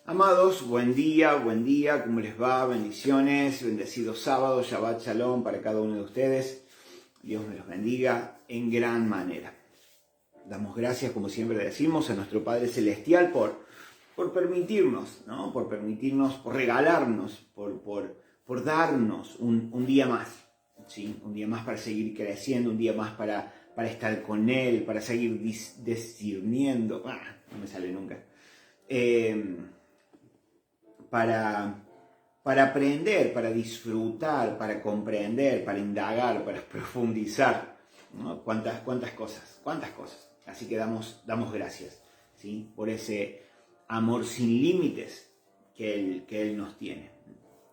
Amados, buen día, ¿cómo les va? Bendiciones, bendecido sábado, Shabbat Shalom para cada uno de ustedes. Dios me los bendiga en gran manera. Damos gracias, como siempre decimos, a nuestro Padre Celestial por permitirnos, ¿no? Por regalarnos, por darnos un día más, ¿sí? Un día más para seguir creciendo, un día más para estar con Él, para seguir discerniendo. No me sale nunca. Para aprender, para disfrutar, para comprender, para indagar, para profundizar, ¿no? Cuántas cosas. Así que damos gracias, ¿sí? Por ese amor sin límites que Él nos tiene.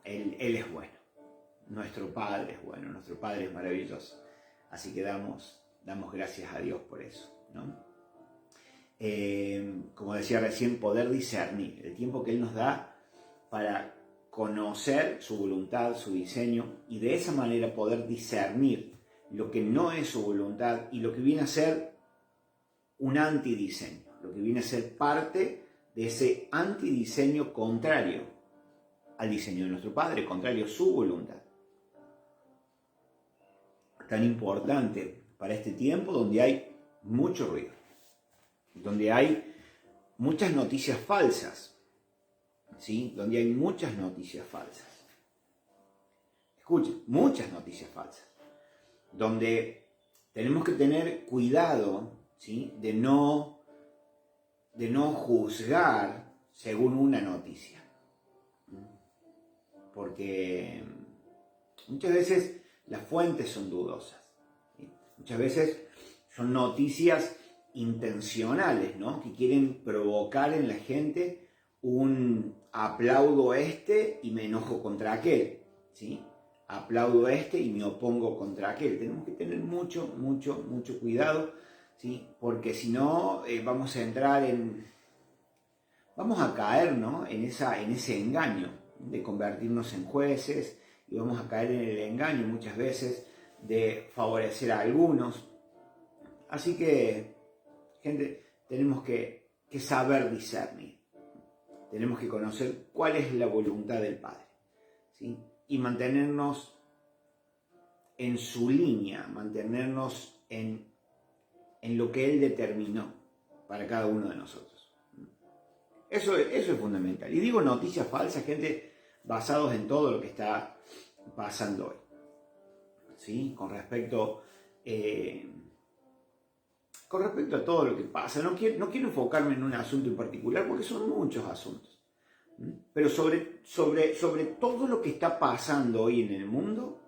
Él es bueno, nuestro Padre es bueno, nuestro Padre es maravilloso. Así que damos gracias a Dios por eso, ¿no? Como decía recién, poder discernir, el tiempo que Él nos da para conocer su voluntad, su diseño, y de esa manera poder discernir lo que no es su voluntad y lo que viene a ser un antidiseño, lo que viene a ser parte de ese antidiseño contrario al diseño de nuestro Padre, contrario a su voluntad. Tan importante para este tiempo donde hay mucho ruido, donde hay muchas noticias falsas, ¿sí? Donde hay muchas noticias falsas. Escuchen, muchas noticias falsas. Donde tenemos que tener cuidado, ¿sí? de no juzgar según una noticia. Porque muchas veces las fuentes son dudosas, ¿sí? Muchas veces son noticias intencionales, ¿no? Que quieren provocar en la gente un aplaudo y me enojo contra aquel, ¿sí? Aplaudo y me opongo contra aquel. Tenemos que tener mucho cuidado, ¿sí? Porque si no vamos a caer, ¿no? en ese engaño de convertirnos en jueces, y vamos a caer en el engaño muchas veces de favorecer a algunos. Así que, gente, tenemos que saber discernir. Tenemos que conocer cuál es la voluntad del Padre, ¿sí? Y mantenernos en su línea, mantenernos en lo que Él determinó para cada uno de nosotros. Eso es fundamental. Y digo noticias falsas, gente, basados en todo lo que está pasando hoy, ¿sí? Con respecto a todo lo que pasa. No quiero enfocarme en un asunto en particular porque son muchos asuntos. Pero sobre todo lo que está pasando hoy en el mundo,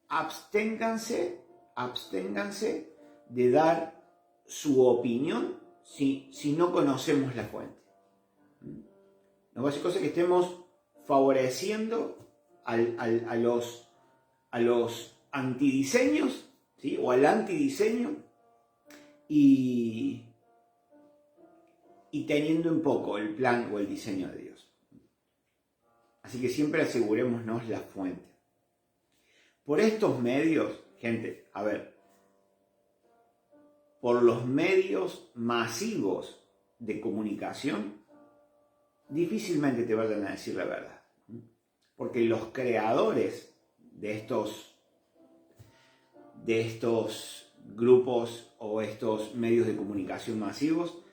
absténganse de dar su opinión si no conocemos la fuente. No va a ser cosa que estemos favoreciendo a los antidiseños, ¿sí? O al antidiseño, y teniendo en poco el plan o el diseño de Dios. Así que siempre asegurémonos la fuente. Por estos medios, gente, por los medios masivos de comunicación, difícilmente te vayan a decir la verdad. Porque los creadores de estos grupos o estos medios de comunicación masivos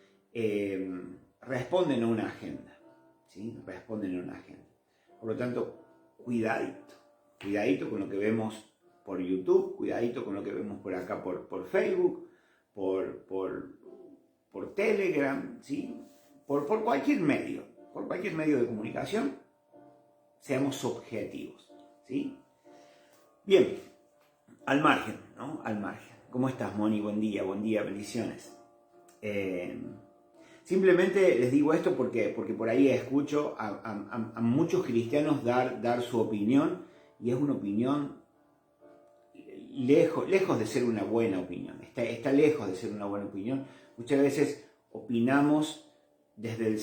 responden a una agenda, ¿sí? Responden a una agenda. Por lo tanto, cuidadito con lo que vemos por YouTube, cuidadito con lo que vemos por acá por Facebook, por Telegram, ¿sí? Por cualquier medio de comunicación, seamos objetivos, ¿sí? Bien, al margen, ¿no? Al margen. ¿Cómo estás, Moni? Buen día, bendiciones. Simplemente les digo esto porque por ahí escucho a muchos cristianos dar su opinión, y es una opinión lejos de ser una buena opinión. Está lejos de ser una buena opinión. Muchas veces opinamos desde el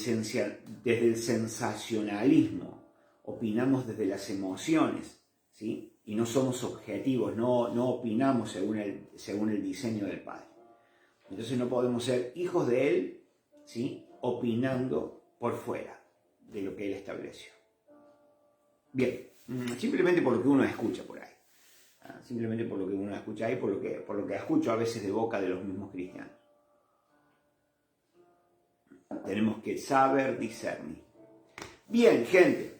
sensacionalismo, opinamos desde las emociones, ¿sí? Y no somos objetivos, no opinamos según el diseño del Padre. Entonces no podemos ser hijos de Él, ¿sí? Opinando por fuera de lo que Él estableció. Bien, simplemente por lo que uno escucha por ahí. Simplemente por lo que uno escucha ahí, por lo que escucho a veces de boca de los mismos cristianos. Tenemos que saber discernir. Bien, gente,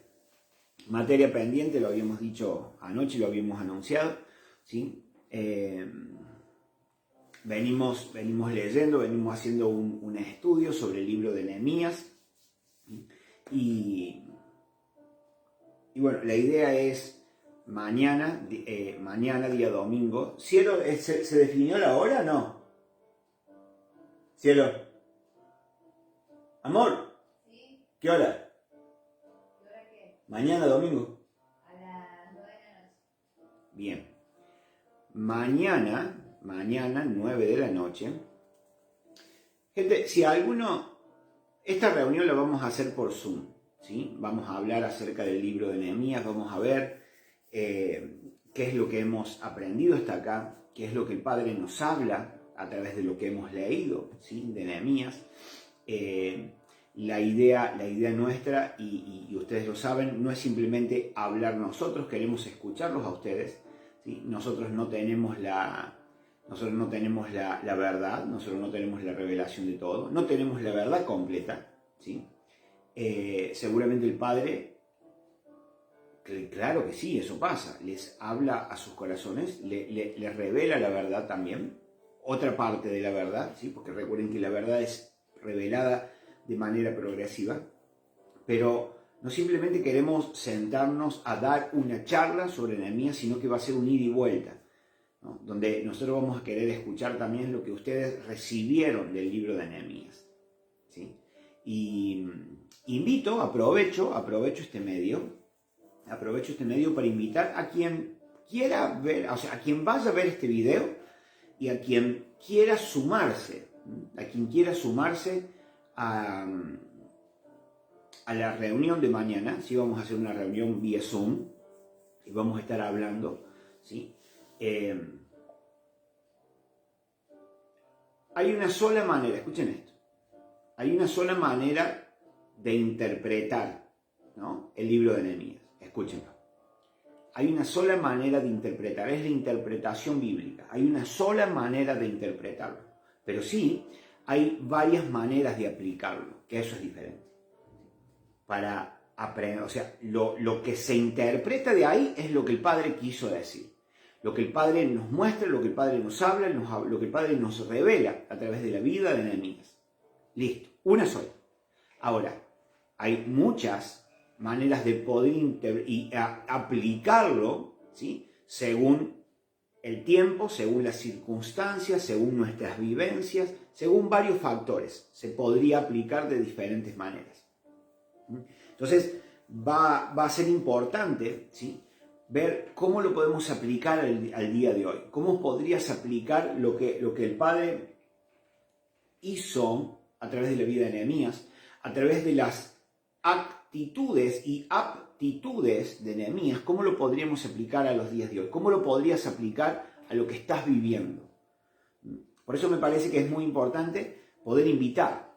materia pendiente, lo habíamos dicho anoche, lo habíamos anunciado, ¿sí? Venimos leyendo, venimos haciendo un estudio sobre el libro de Nehemías, y bueno, la idea es mañana, día domingo. Cielo, ¿se definió la hora o no? Cielo. Amor. ¿Sí? ¿Qué hora? ¿Qué hora qué? Mañana domingo. A las 9 de la noche. Bien. Mañana 9 de la noche. Gente, si alguno, esta reunión la vamos a hacer por Zoom, ¿sí? Vamos a hablar acerca del libro de Nehemías, vamos a ver qué es lo que hemos aprendido hasta acá, qué es lo que el Padre nos habla a través de lo que hemos leído, ¿sí? De Nehemías. La idea nuestra, y ustedes lo saben, no es simplemente hablar nosotros, queremos escucharlos a ustedes, ¿sí? Nosotros no tenemos la verdad, nosotros no tenemos la revelación de todo, no tenemos la verdad completa, ¿sí? Seguramente el Padre, claro que sí, eso pasa, les habla a sus corazones, les revela la verdad también, otra parte de la verdad, ¿sí? Porque recuerden que la verdad es revelada de manera progresiva, pero no simplemente queremos sentarnos a dar una charla sobre Nehemías, sino que va a ser un ida y vuelta, ¿no? Donde nosotros vamos a querer escuchar también lo que ustedes recibieron del libro de Nehemías, ¿sí? Y invito, aprovecho este medio para invitar a quien quiera ver, o sea, a quien vaya a ver este video y a quien quiera sumarse, a la reunión de mañana. Sí, vamos a hacer una reunión vía Zoom y vamos a estar hablando, ¿sí? Hay una sola manera, escuchen esto, hay una sola manera de interpretar, ¿no?, el libro de Nehemías. Escúchenlo. Hay una sola manera de interpretar, es la interpretación bíblica. Hay una sola manera de interpretarlo. Pero sí, hay varias maneras de aplicarlo, que eso es diferente. Para aprender, o sea, lo que se interpreta de ahí es lo que el Padre quiso decir. Lo que el Padre nos muestra, lo que el Padre nos habla, lo que el Padre nos revela a través de la vida de Nehemías. Listo, una sola. Ahora, hay muchas maneras de poder aplicarlo, ¿sí?, según el tiempo, según las circunstancias, según nuestras vivencias, según varios factores. Se podría aplicar de diferentes maneras. Entonces, va a ser importante, ¿sí?, ver cómo lo podemos aplicar al día de hoy. Cómo podrías aplicar lo que el Padre hizo a través de la vida de Nehemías, a través de las actitudes y aptitudes de Nehemías. ¿Cómo lo podríamos aplicar a los días de hoy? ¿Cómo lo podrías aplicar a lo que estás viviendo? Por eso me parece que es muy importante poder invitar.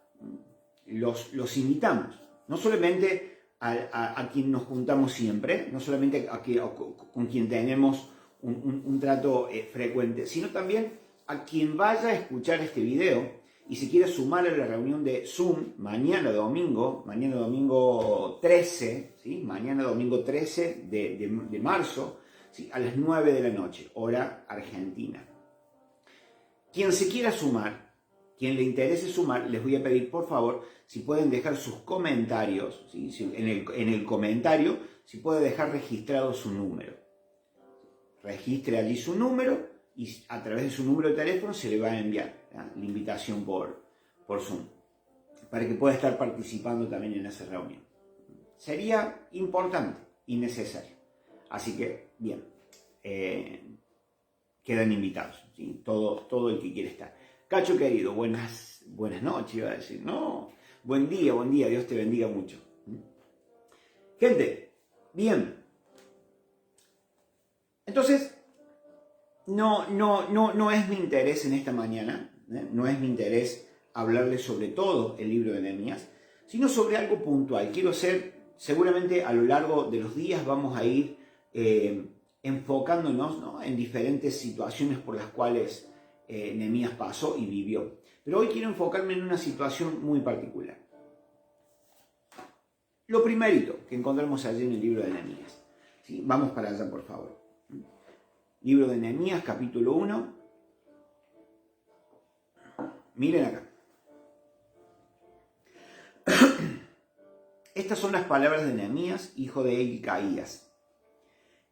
Los invitamos, no solamente a quien nos juntamos siempre, no solamente con quien tenemos un trato frecuente, sino también a quien vaya a escuchar este video y se quiera sumar a la reunión de Zoom mañana domingo 13, ¿sí? Mañana domingo 13 de marzo, ¿sí?, a las 9 de la noche, hora argentina. Quien se quiera sumar, quien le interese sumar, les voy a pedir por favor si pueden dejar sus comentarios, ¿sí? En el comentario, si puede dejar registrado su número. Registre allí su número y a través de su número de teléfono se le va a enviar, ¿ya?, la invitación por Zoom, para que pueda estar participando también en esa reunión. Sería importante y necesario. Así que, bien, quedan invitados, ¿sí?, todo el que quiere estar. Cacho querido, buenas noches, iba a decir. No, buen día, Dios te bendiga mucho. Gente, bien. Entonces, no es mi interés en esta mañana, no es mi interés hablarles sobre todo el libro de Nehemías, sino sobre algo puntual. Quiero hacer, seguramente a lo largo de los días vamos a ir enfocándonos, ¿no?, en diferentes situaciones por las cuales Nehemías pasó y vivió. Pero hoy quiero enfocarme en una situación muy particular. Lo primerito que encontramos allí en el libro de Nehemías. ¿Sí? Vamos para allá, por favor. Libro de Nehemías, capítulo 1. Miren acá. Estas son las palabras de Nehemías, hijo de Hilcaías.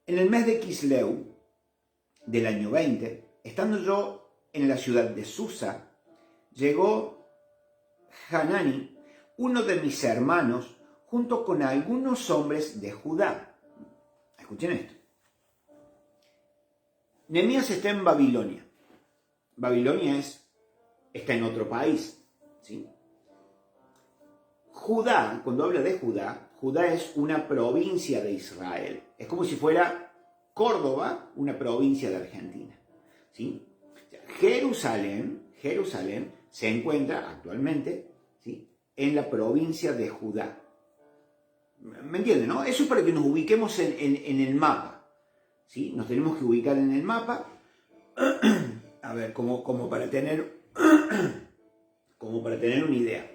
En el mes de Quisleu, del año 20, estando yo en la ciudad de Susa, llegó Hanani, uno de mis hermanos, junto con algunos hombres de Judá. Escuchen esto. Nehemías está en Babilonia. Babilonia está en otro país, ¿sí? Judá, cuando habla de Judá, Judá es una provincia de Israel. Es como si fuera Córdoba, una provincia de Argentina, ¿sí? Jerusalén se encuentra actualmente, ¿sí?, en la provincia de Judá. ¿Me entienden, no? Eso es para que nos ubiquemos en el mapa, ¿sí? Nos tenemos que ubicar en el mapa, a ver, como para tener una idea.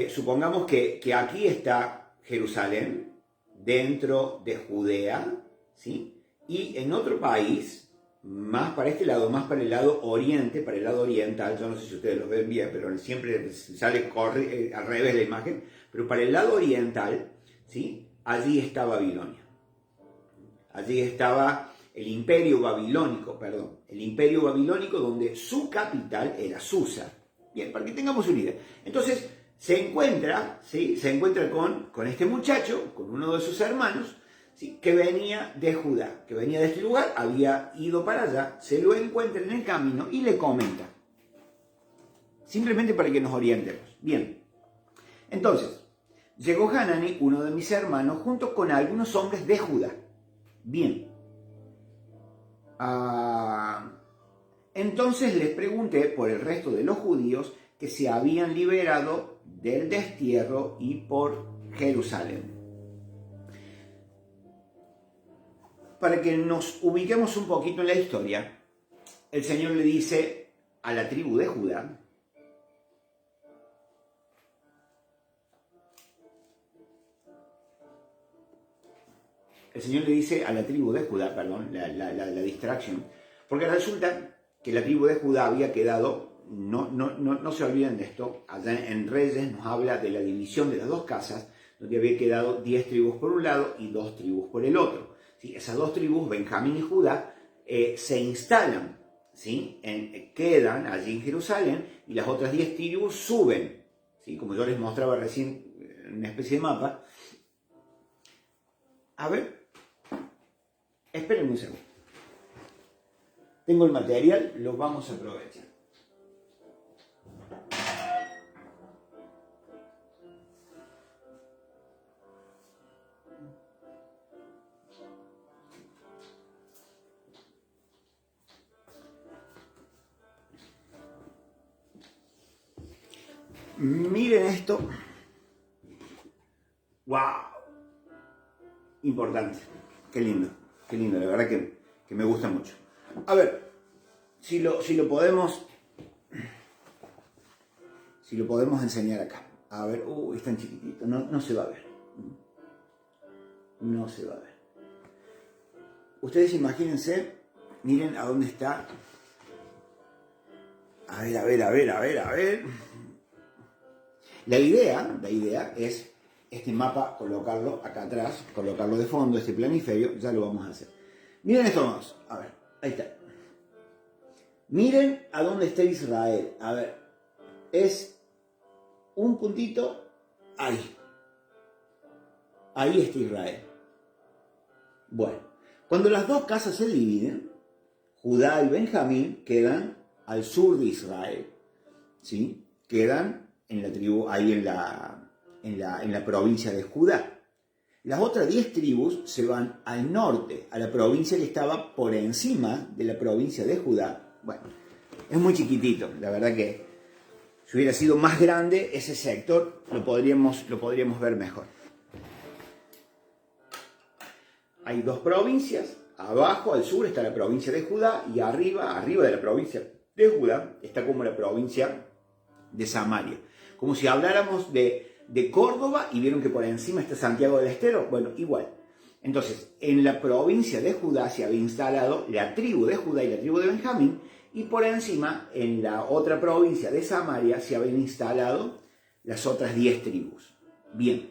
Supongamos que aquí está Jerusalén, dentro de Judea, ¿sí? Y en otro país, más para este lado, más para el lado oriente, para el lado oriental, yo no sé si ustedes lo ven bien, pero siempre sale al revés la imagen, pero para el lado oriental, ¿sí?, allí está Babilonia. Allí estaba el imperio babilónico, donde su capital era Susa. Bien, para que tengamos una idea. Entonces, se encuentra con este muchacho, con uno de sus hermanos, ¿sí?, que venía de Judá, que venía de este lugar, había ido para allá, se lo encuentra en el camino y le comenta. Simplemente para que nos orientemos. Bien, entonces, llegó Hanani, uno de mis hermanos, junto con algunos hombres de Judá. Bien. Entonces les pregunté por el resto de los judíos que se habían liberado del destierro y por Jerusalén. Para que nos ubiquemos un poquito en la historia, el Señor le dice a la tribu de Judá, la distracción, porque resulta que la tribu de Judá había quedado, no se olviden de esto, allá en Reyes nos habla de la división de las dos casas, donde había quedado 10 tribus por un lado y 2 tribus por el otro. ¿Sí? Esas 2 tribus, Benjamín y Judá, se instalan, ¿sí?, quedan allí en Jerusalén, y las otras 10 tribus suben, ¿sí?, como yo les mostraba recién en una especie de mapa. A ver, espérenme un segundo. Tengo el material, lo vamos a aprovechar. Miren esto. ¡Wow! Importante. Qué lindo, la verdad que me gusta mucho. A ver, si lo podemos enseñar acá. A ver, es tan chiquitito, no se va a ver. No se va a ver. Ustedes imagínense, miren a dónde está. A ver. La idea es este mapa, colocarlo acá atrás, colocarlo de fondo, este planiferio, ya lo vamos a hacer. Miren esto más, a ver, ahí está. Miren a dónde está Israel, a ver, es un puntito ahí. Ahí está Israel. Bueno, cuando las dos casas se dividen, Judá y Benjamín quedan al sur de Israel, ¿sí? Quedan en la tribu, ahí en la provincia de Judá. Las otras 10 tribus se van al norte, a la provincia que estaba por encima de la provincia de Judá. Bueno, es muy chiquitito, la verdad que Si hubiera sido más grande ese sector, lo podríamos ver mejor. Hay dos provincias. Abajo, al sur, está la provincia de Judá, y arriba de la provincia de Judá, está como la provincia de Samaria. Como si habláramos de Córdoba y vieron que por encima está Santiago del Estero. Bueno, igual. Entonces, en la provincia de Judá se había instalado la tribu de Judá y la tribu de Benjamín, y por encima, en la otra provincia de Samaria, se habían instalado las otras 10 tribus. Bien,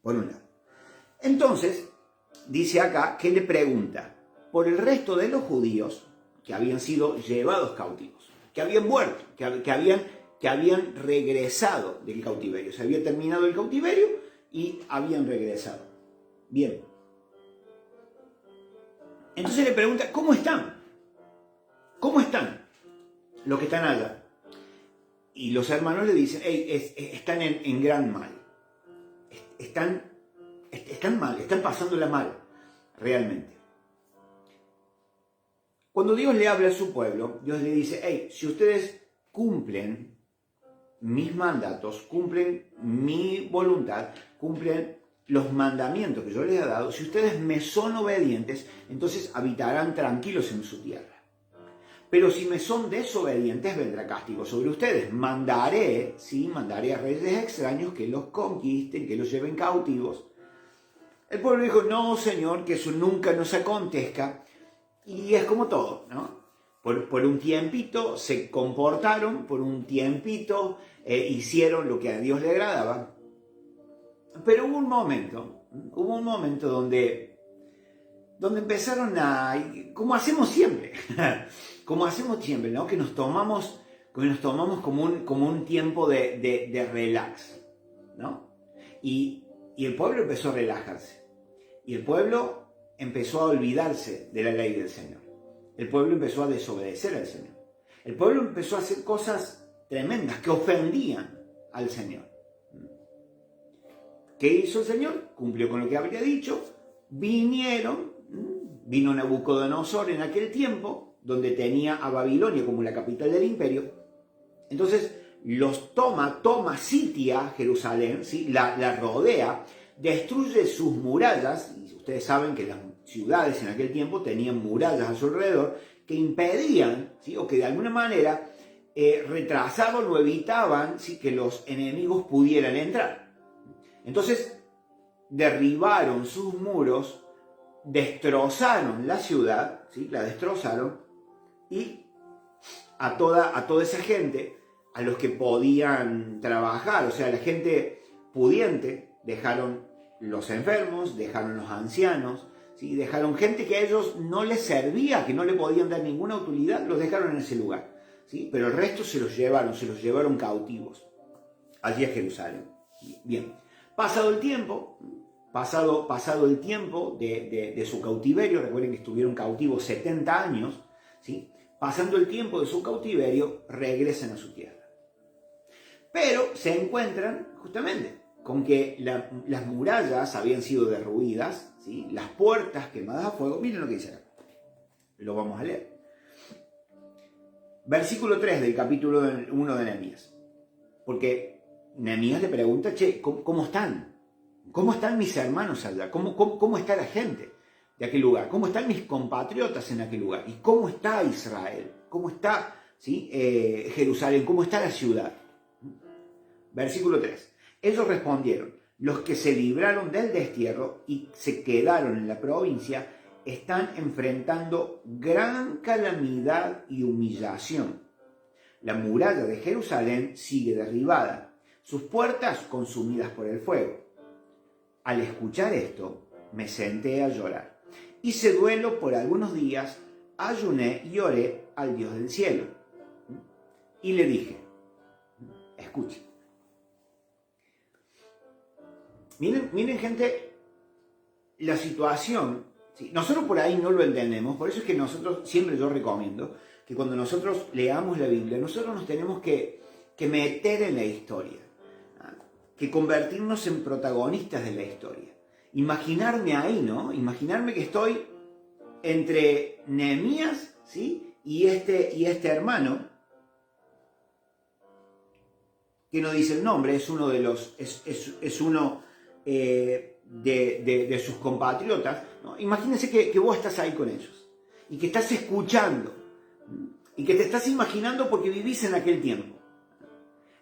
por un lado. Entonces, dice acá que le pregunta por el resto de los judíos que habían sido llevados cautivos, que habían muerto, que habían regresado del cautiverio. Se había terminado el cautiverio y habían regresado. Bien. Entonces le pregunta, ¿cómo están? ¿Cómo están los que están allá? Y los hermanos le dicen, hey, están en gran mal. Están mal, están pasándola mal, realmente. Cuando Dios le habla a su pueblo, Dios le dice, hey, si ustedes cumplen mis mandatos, cumplen mi voluntad, cumplen los mandamientos que yo les he dado, si ustedes me son obedientes, entonces habitarán tranquilos en su tierra. Pero si me son desobedientes, vendrá castigo sobre ustedes. Mandaré a reyes extraños que los conquisten, que los lleven cautivos. El pueblo dijo, no, Señor, que eso nunca nos acontezca. Y es como todo, ¿no? Por un tiempito se comportaron, por un tiempito hicieron lo que a Dios le agradaba. Pero hubo un momento donde empezaron como hacemos siempre, ¿no? Que nos tomamos como un tiempo de relax, ¿no? Y el pueblo empezó a relajarse. Y el pueblo empezó a olvidarse de la ley del Señor. El pueblo empezó a desobedecer al Señor. El pueblo empezó a hacer cosas tremendas que ofendían al Señor. ¿Qué hizo el Señor? Cumplió con lo que había dicho. Vino Nabucodonosor en aquel tiempo, donde tenía a Babilonia como la capital del imperio. Entonces los sitia Jerusalén, ¿sí? la rodea, destruye sus murallas. Y ustedes saben que las ciudades en aquel tiempo tenían murallas a su alrededor que impedían, ¿sí? O que de alguna manera retrasaban o evitaban, ¿sí? Que los enemigos pudieran entrar. Entonces derribaron sus muros, destrozaron la ciudad, ¿sí? La destrozaron, y a toda esa gente, a los que podían trabajar, o sea, la gente pudiente, dejaron los enfermos, dejaron los ancianos, ¿sí? Dejaron gente que a ellos no les servía, que no le podían dar ninguna utilidad, los dejaron en ese lugar, ¿sí? Pero el resto se los llevaron cautivos allí a Jerusalén. Bien, pasado el tiempo de su cautiverio, recuerden que estuvieron cautivos 70 años, ¿sí? Pasando el tiempo de su cautiverio, regresan a su tierra. Pero se encuentran justamente con que las murallas habían sido derruidas, ¿sí? Las puertas quemadas a fuego. Miren lo que dice acá. Lo vamos a leer. Versículo 3 del capítulo 1 de Nehemías. Porque Nehemías le pregunta, ¿cómo están? ¿Cómo están mis hermanos allá? ¿Cómo está la gente de aquel lugar? ¿Cómo están mis compatriotas en aquel lugar? ¿Y cómo está Israel? ¿Cómo está, ¿sí? Jerusalén? ¿Cómo está la ciudad? Versículo 3. Ellos respondieron, los que se libraron del destierro y se quedaron en la provincia están enfrentando gran calamidad y humillación. La muralla de Jerusalén sigue derribada, sus puertas consumidas por el fuego. Al escuchar esto, me senté a llorar. Hice duelo por algunos días, ayuné y oré al Dios del cielo. Y le dije, escuchen. Miren gente, la situación, ¿sí? Nosotros por ahí no lo entendemos, por eso es que nosotros, siempre yo recomiendo, que cuando nosotros leamos la Biblia, nosotros nos tenemos que meter en la historia, que convertirnos en protagonistas de la historia. Imaginarme ahí, ¿no? Imaginarme que estoy entre Nehemías, ¿sí? y este hermano, que no dice el nombre, es uno de de sus compatriotas, ¿no? Imagínense que vos estás ahí con ellos y que estás escuchando y que te estás imaginando porque vivís en aquel tiempo.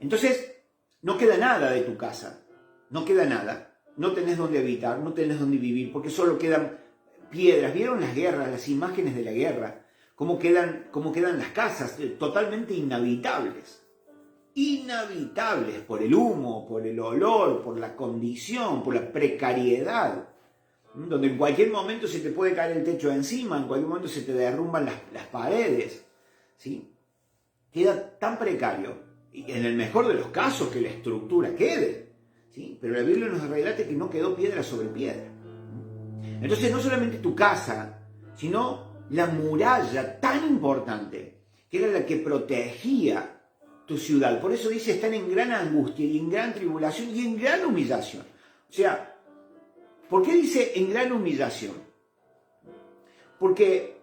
Entonces, no queda nada de tu casa, no queda nada, no tenés dónde habitar, no tenés dónde vivir, porque solo quedan piedras. ¿Vieron las guerras, las imágenes de la guerra? Cómo quedan las casas, totalmente inhabitables. Inhabitables por el humo, por el olor, por la condición, por la precariedad, donde en cualquier momento se te puede caer el techo encima, en cualquier momento se te derrumban las paredes, ¿sí? Queda tan precario, y en el mejor de los casos que la estructura quede, ¿sí? Pero la Biblia nos relata que no quedó piedra sobre piedra. Entonces no solamente tu casa, sino la muralla tan importante, que era la que protegía tu ciudad. Por eso dice, están en gran angustia y en gran tribulación y en gran humillación. O sea, ¿por qué dice en gran humillación? Porque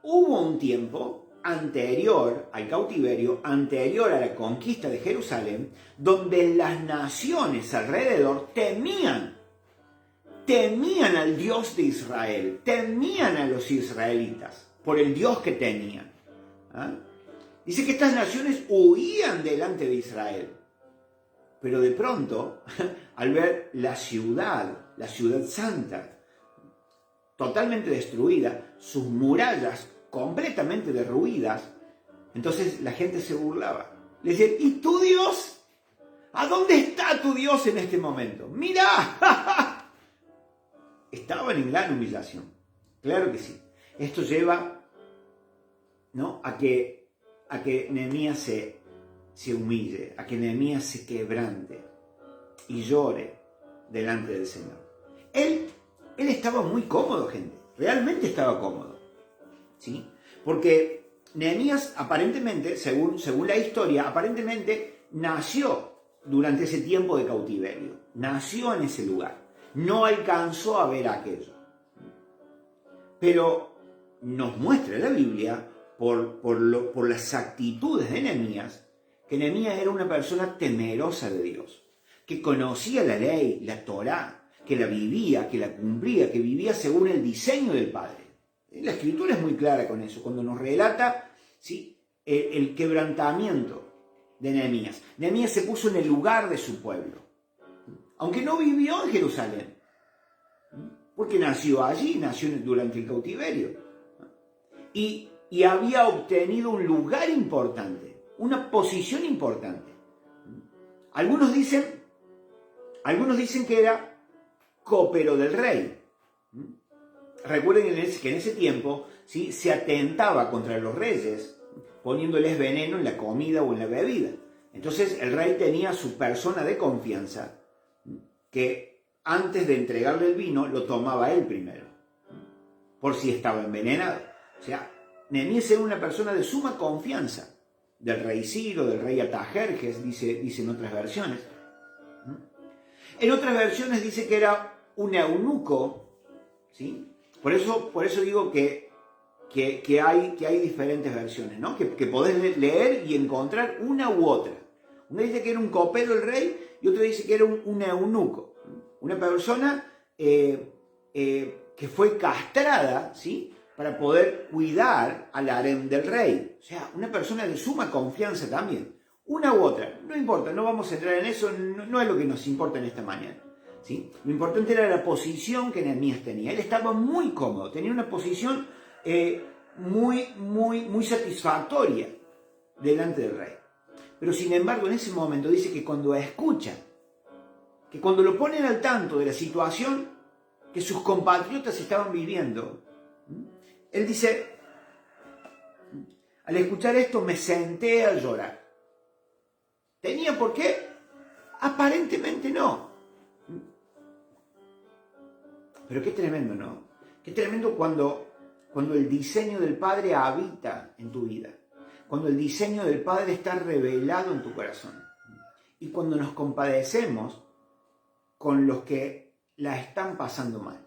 hubo un tiempo anterior al cautiverio, anterior a la conquista de Jerusalén, donde las naciones alrededor temían al Dios de Israel, temían a los israelitas por el Dios que tenían. ¿Ah? Dice que estas naciones huían delante de Israel. Pero de pronto, al ver la ciudad santa, totalmente destruida, sus murallas completamente derruidas, entonces la gente se burlaba. Le decían, ¿y tu Dios? ¿A dónde está tu Dios en este momento? ¡Mira! Estaban en gran humillación. Claro que sí. Esto lleva, ¿no?, a que Nehemías se humille, a que Nehemías se quebrante y llore delante del Señor. Él estaba muy cómodo, gente. Realmente estaba cómodo, ¿sí? Porque Nehemías aparentemente, según la historia, aparentemente nació durante ese tiempo de cautiverio. Nació en ese lugar. No alcanzó a ver aquello. Pero nos muestra la Biblia, por las actitudes de Nehemías, que Nehemías era una persona temerosa de Dios, que conocía la ley, la Torá, que la vivía, que la cumplía, que vivía según el diseño del Padre. La Escritura es muy clara con eso, cuando nos relata, ¿sí?, el quebrantamiento de Nehemías. Nehemías se puso en el lugar de su pueblo, aunque no vivió en Jerusalén, porque nació allí, nació durante el cautiverio. Y había obtenido un lugar importante, una posición importante. Algunos dicen que era copero del rey. Recuerden que en ese tiempo, ¿sí?, se atentaba contra los reyes, poniéndoles veneno en la comida o en la bebida. Entonces el rey tenía su persona de confianza, que antes de entregarle el vino lo tomaba él primero, por si estaba envenenado. O sea, Nehemías era una persona de suma confianza del rey Ciro, del rey Artajerjes, dice en otras versiones. En otras versiones dice que era un eunuco, ¿sí? Por eso digo que hay diferentes versiones, ¿no? Que podés leer y encontrar una u otra. Una dice que era un copero el rey y otra dice que era un eunuco, una persona que fue castrada, ¿sí?, para poder cuidar al harem del rey. O sea, una persona de suma confianza también. Una u otra, no importa, no vamos a entrar en eso, no es lo que nos importa en esta mañana, ¿sí? Lo importante era la posición que Nehemías tenía. Él estaba muy cómodo, tenía una posición muy satisfactoria delante del rey. Pero sin embargo, en ese momento dice que cuando escucha, que cuando lo ponen al tanto de la situación que sus compatriotas estaban viviendo, él dice, al escuchar esto me senté a llorar. ¿Tenía por qué? Aparentemente no. Pero qué tremendo, ¿no? Qué tremendo cuando el diseño del Padre habita en tu vida. Cuando el diseño del Padre está revelado en tu corazón. Y cuando nos compadecemos con los que la están pasando mal.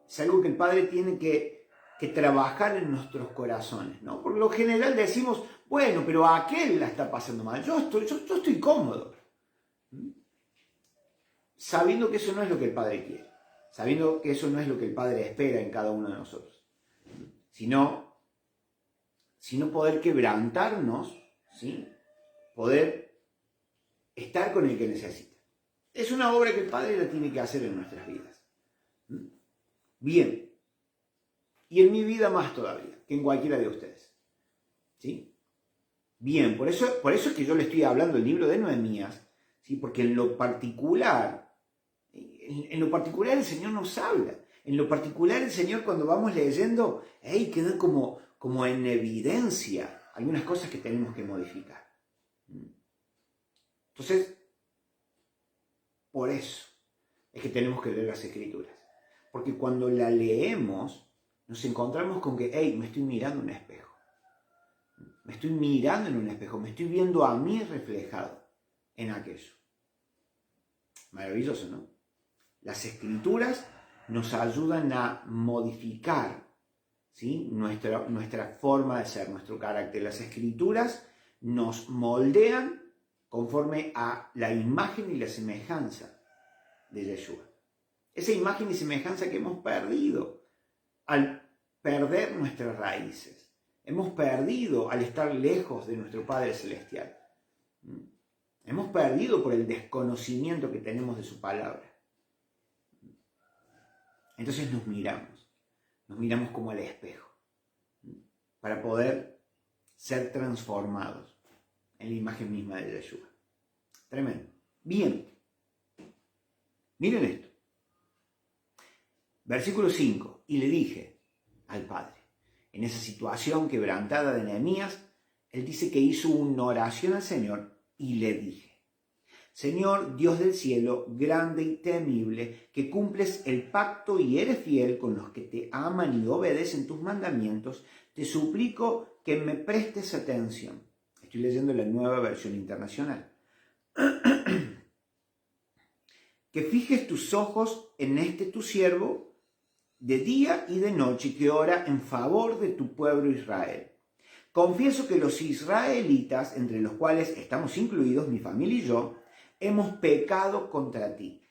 Es algo que el Padre tiene que trabajar en nuestros corazones, ¿no? Por lo general decimos, Bueno, pero aquel la está pasando mal. Yo estoy cómodo. Sabiendo que eso no es lo que el Padre quiere. Sabiendo que eso no es lo que el Padre espera en cada uno de nosotros. Sino poder quebrantarnos, ¿sí? Poder estar con el que necesita. Es una obra que el Padre la tiene que hacer en nuestras vidas. Bien. Y en mi vida más todavía, que en cualquiera de ustedes. ¿Sí? Bien, por eso es que yo le estoy hablando del libro de Nehemías, ¿sí? Porque en lo particular el Señor nos habla. En lo particular el Señor, cuando vamos leyendo, quedan como en evidencia algunas cosas que tenemos que modificar. Entonces, por eso es que tenemos que leer las Escrituras. Porque cuando la leemos, nos encontramos con que, me estoy mirando en un espejo. Me estoy mirando en un espejo, me estoy viendo a mí reflejado en aquello. Maravilloso, ¿no? Las Escrituras nos ayudan a modificar, ¿sí? nuestra forma de ser, nuestro carácter. Las Escrituras nos moldean conforme a la imagen y la semejanza de Yeshua. Esa imagen y semejanza que hemos perdido al perder nuestras raíces. Hemos perdido al estar lejos de nuestro Padre Celestial. Hemos perdido por el desconocimiento que tenemos de su palabra. Entonces nos miramos como al espejo, para poder ser transformados en la imagen misma de Yeshua. Tremendo. Bien, miren esto. Versículo 5. Y le dije al Padre, en esa situación quebrantada de Nehemías, él dice que hizo una oración al Señor y le dije: Señor, Dios del cielo, grande y temible, que cumples el pacto y eres fiel con los que te aman y obedecen tus mandamientos, te suplico que me prestes atención. Estoy leyendo la Nueva Versión Internacional. Que fijes tus ojos en este tu siervo de día y de noche, que ora en favor de tu pueblo Israel. Confieso que los israelitas, entre los cuales estamos incluidos, mi familia y yo, hemos pecado contra ti.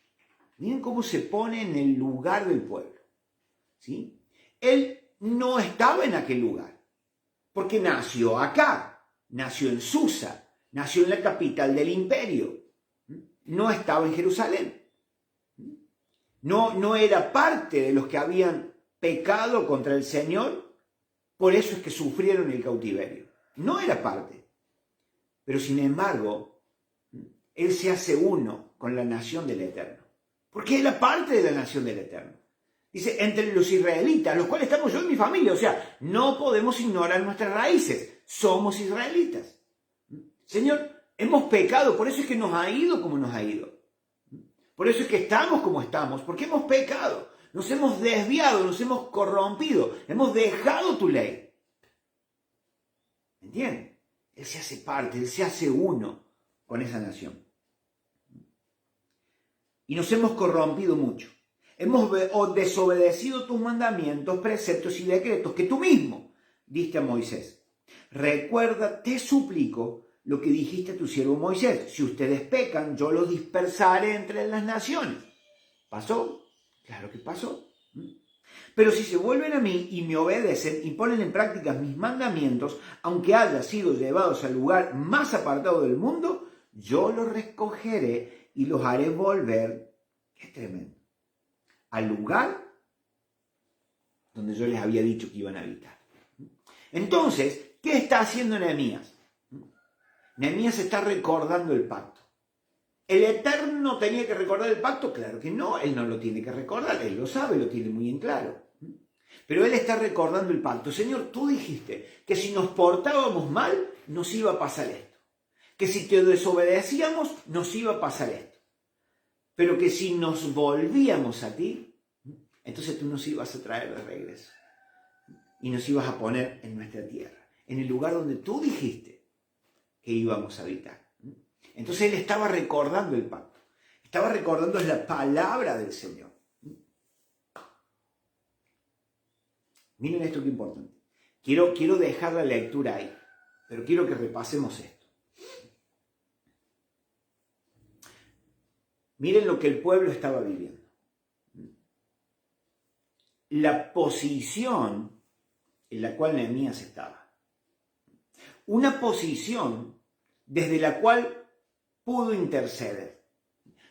Miren cómo se pone en el lugar del pueblo. ¿Sí? Él no estaba en aquel lugar, porque nació acá, nació en Susa, nació en la capital del imperio. No estaba en Jerusalén. No era parte de los que habían pecado contra el Señor, por eso es que sufrieron el cautiverio. No era parte. Pero sin embargo, Él se hace uno con la nación del Eterno, porque era parte de la nación del Eterno. Dice, entre los israelitas, los cuales estamos yo y mi familia. O sea, no podemos ignorar nuestras raíces. Somos israelitas. Señor, hemos pecado, por eso es que nos ha ido como nos ha ido. Por eso es que estamos como estamos, porque hemos pecado, nos hemos desviado, nos hemos corrompido, hemos dejado tu ley. ¿Entienden? Él se hace parte, Él se hace uno con esa nación. Y nos hemos corrompido mucho. Hemos desobedecido tus mandamientos, preceptos y decretos que tú mismo diste a Moisés. Recuerda, te suplico, lo que dijiste a tu siervo Moisés: si ustedes pecan, yo los dispersaré entre las naciones. ¿Pasó? Claro que pasó. Pero si se vuelven a mí y me obedecen y ponen en práctica mis mandamientos, aunque haya sido llevados al lugar más apartado del mundo, yo los recogeré y los haré volver, qué tremendo, al lugar donde yo les había dicho que iban a habitar. Entonces, ¿qué está haciendo Nehemías? Nehemías está recordando el pacto. ¿El Eterno tenía que recordar el pacto? Claro que no, él no lo tiene que recordar, él lo sabe, lo tiene muy en claro. Pero él está recordando el pacto. Señor, tú dijiste que si nos portábamos mal, nos iba a pasar esto. Que si te desobedecíamos, nos iba a pasar esto. Pero que si nos volvíamos a ti, entonces tú nos ibas a traer de regreso. Y nos ibas a poner en nuestra tierra, en el lugar donde tú dijiste que íbamos a habitar. Entonces él estaba recordando el pacto. Estaba recordando la palabra del Señor. Miren esto que importante. Quiero dejar la lectura ahí. pero quiero que repasemos esto. Miren lo que el pueblo estaba viviendo. La posición en la cual Nehemías estaba. Una posición desde la cual pudo interceder.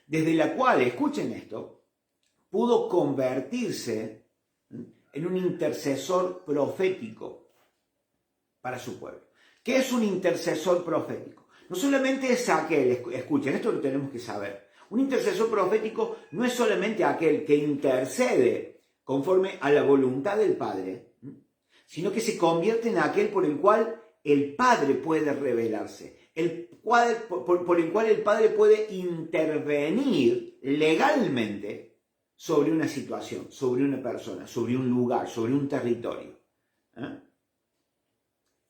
Desde la cual, escuchen esto, pudo convertirse en un intercesor profético para su pueblo. ¿Qué es un intercesor profético? No solamente es aquel, escuchen, esto lo tenemos que saber. Un intercesor profético no es solamente aquel que intercede conforme a la voluntad del Padre, sino que se convierte en aquel por el cual el Padre puede revelarse, por el cual el Padre puede intervenir legalmente sobre una situación, sobre una persona, sobre un lugar, sobre un territorio.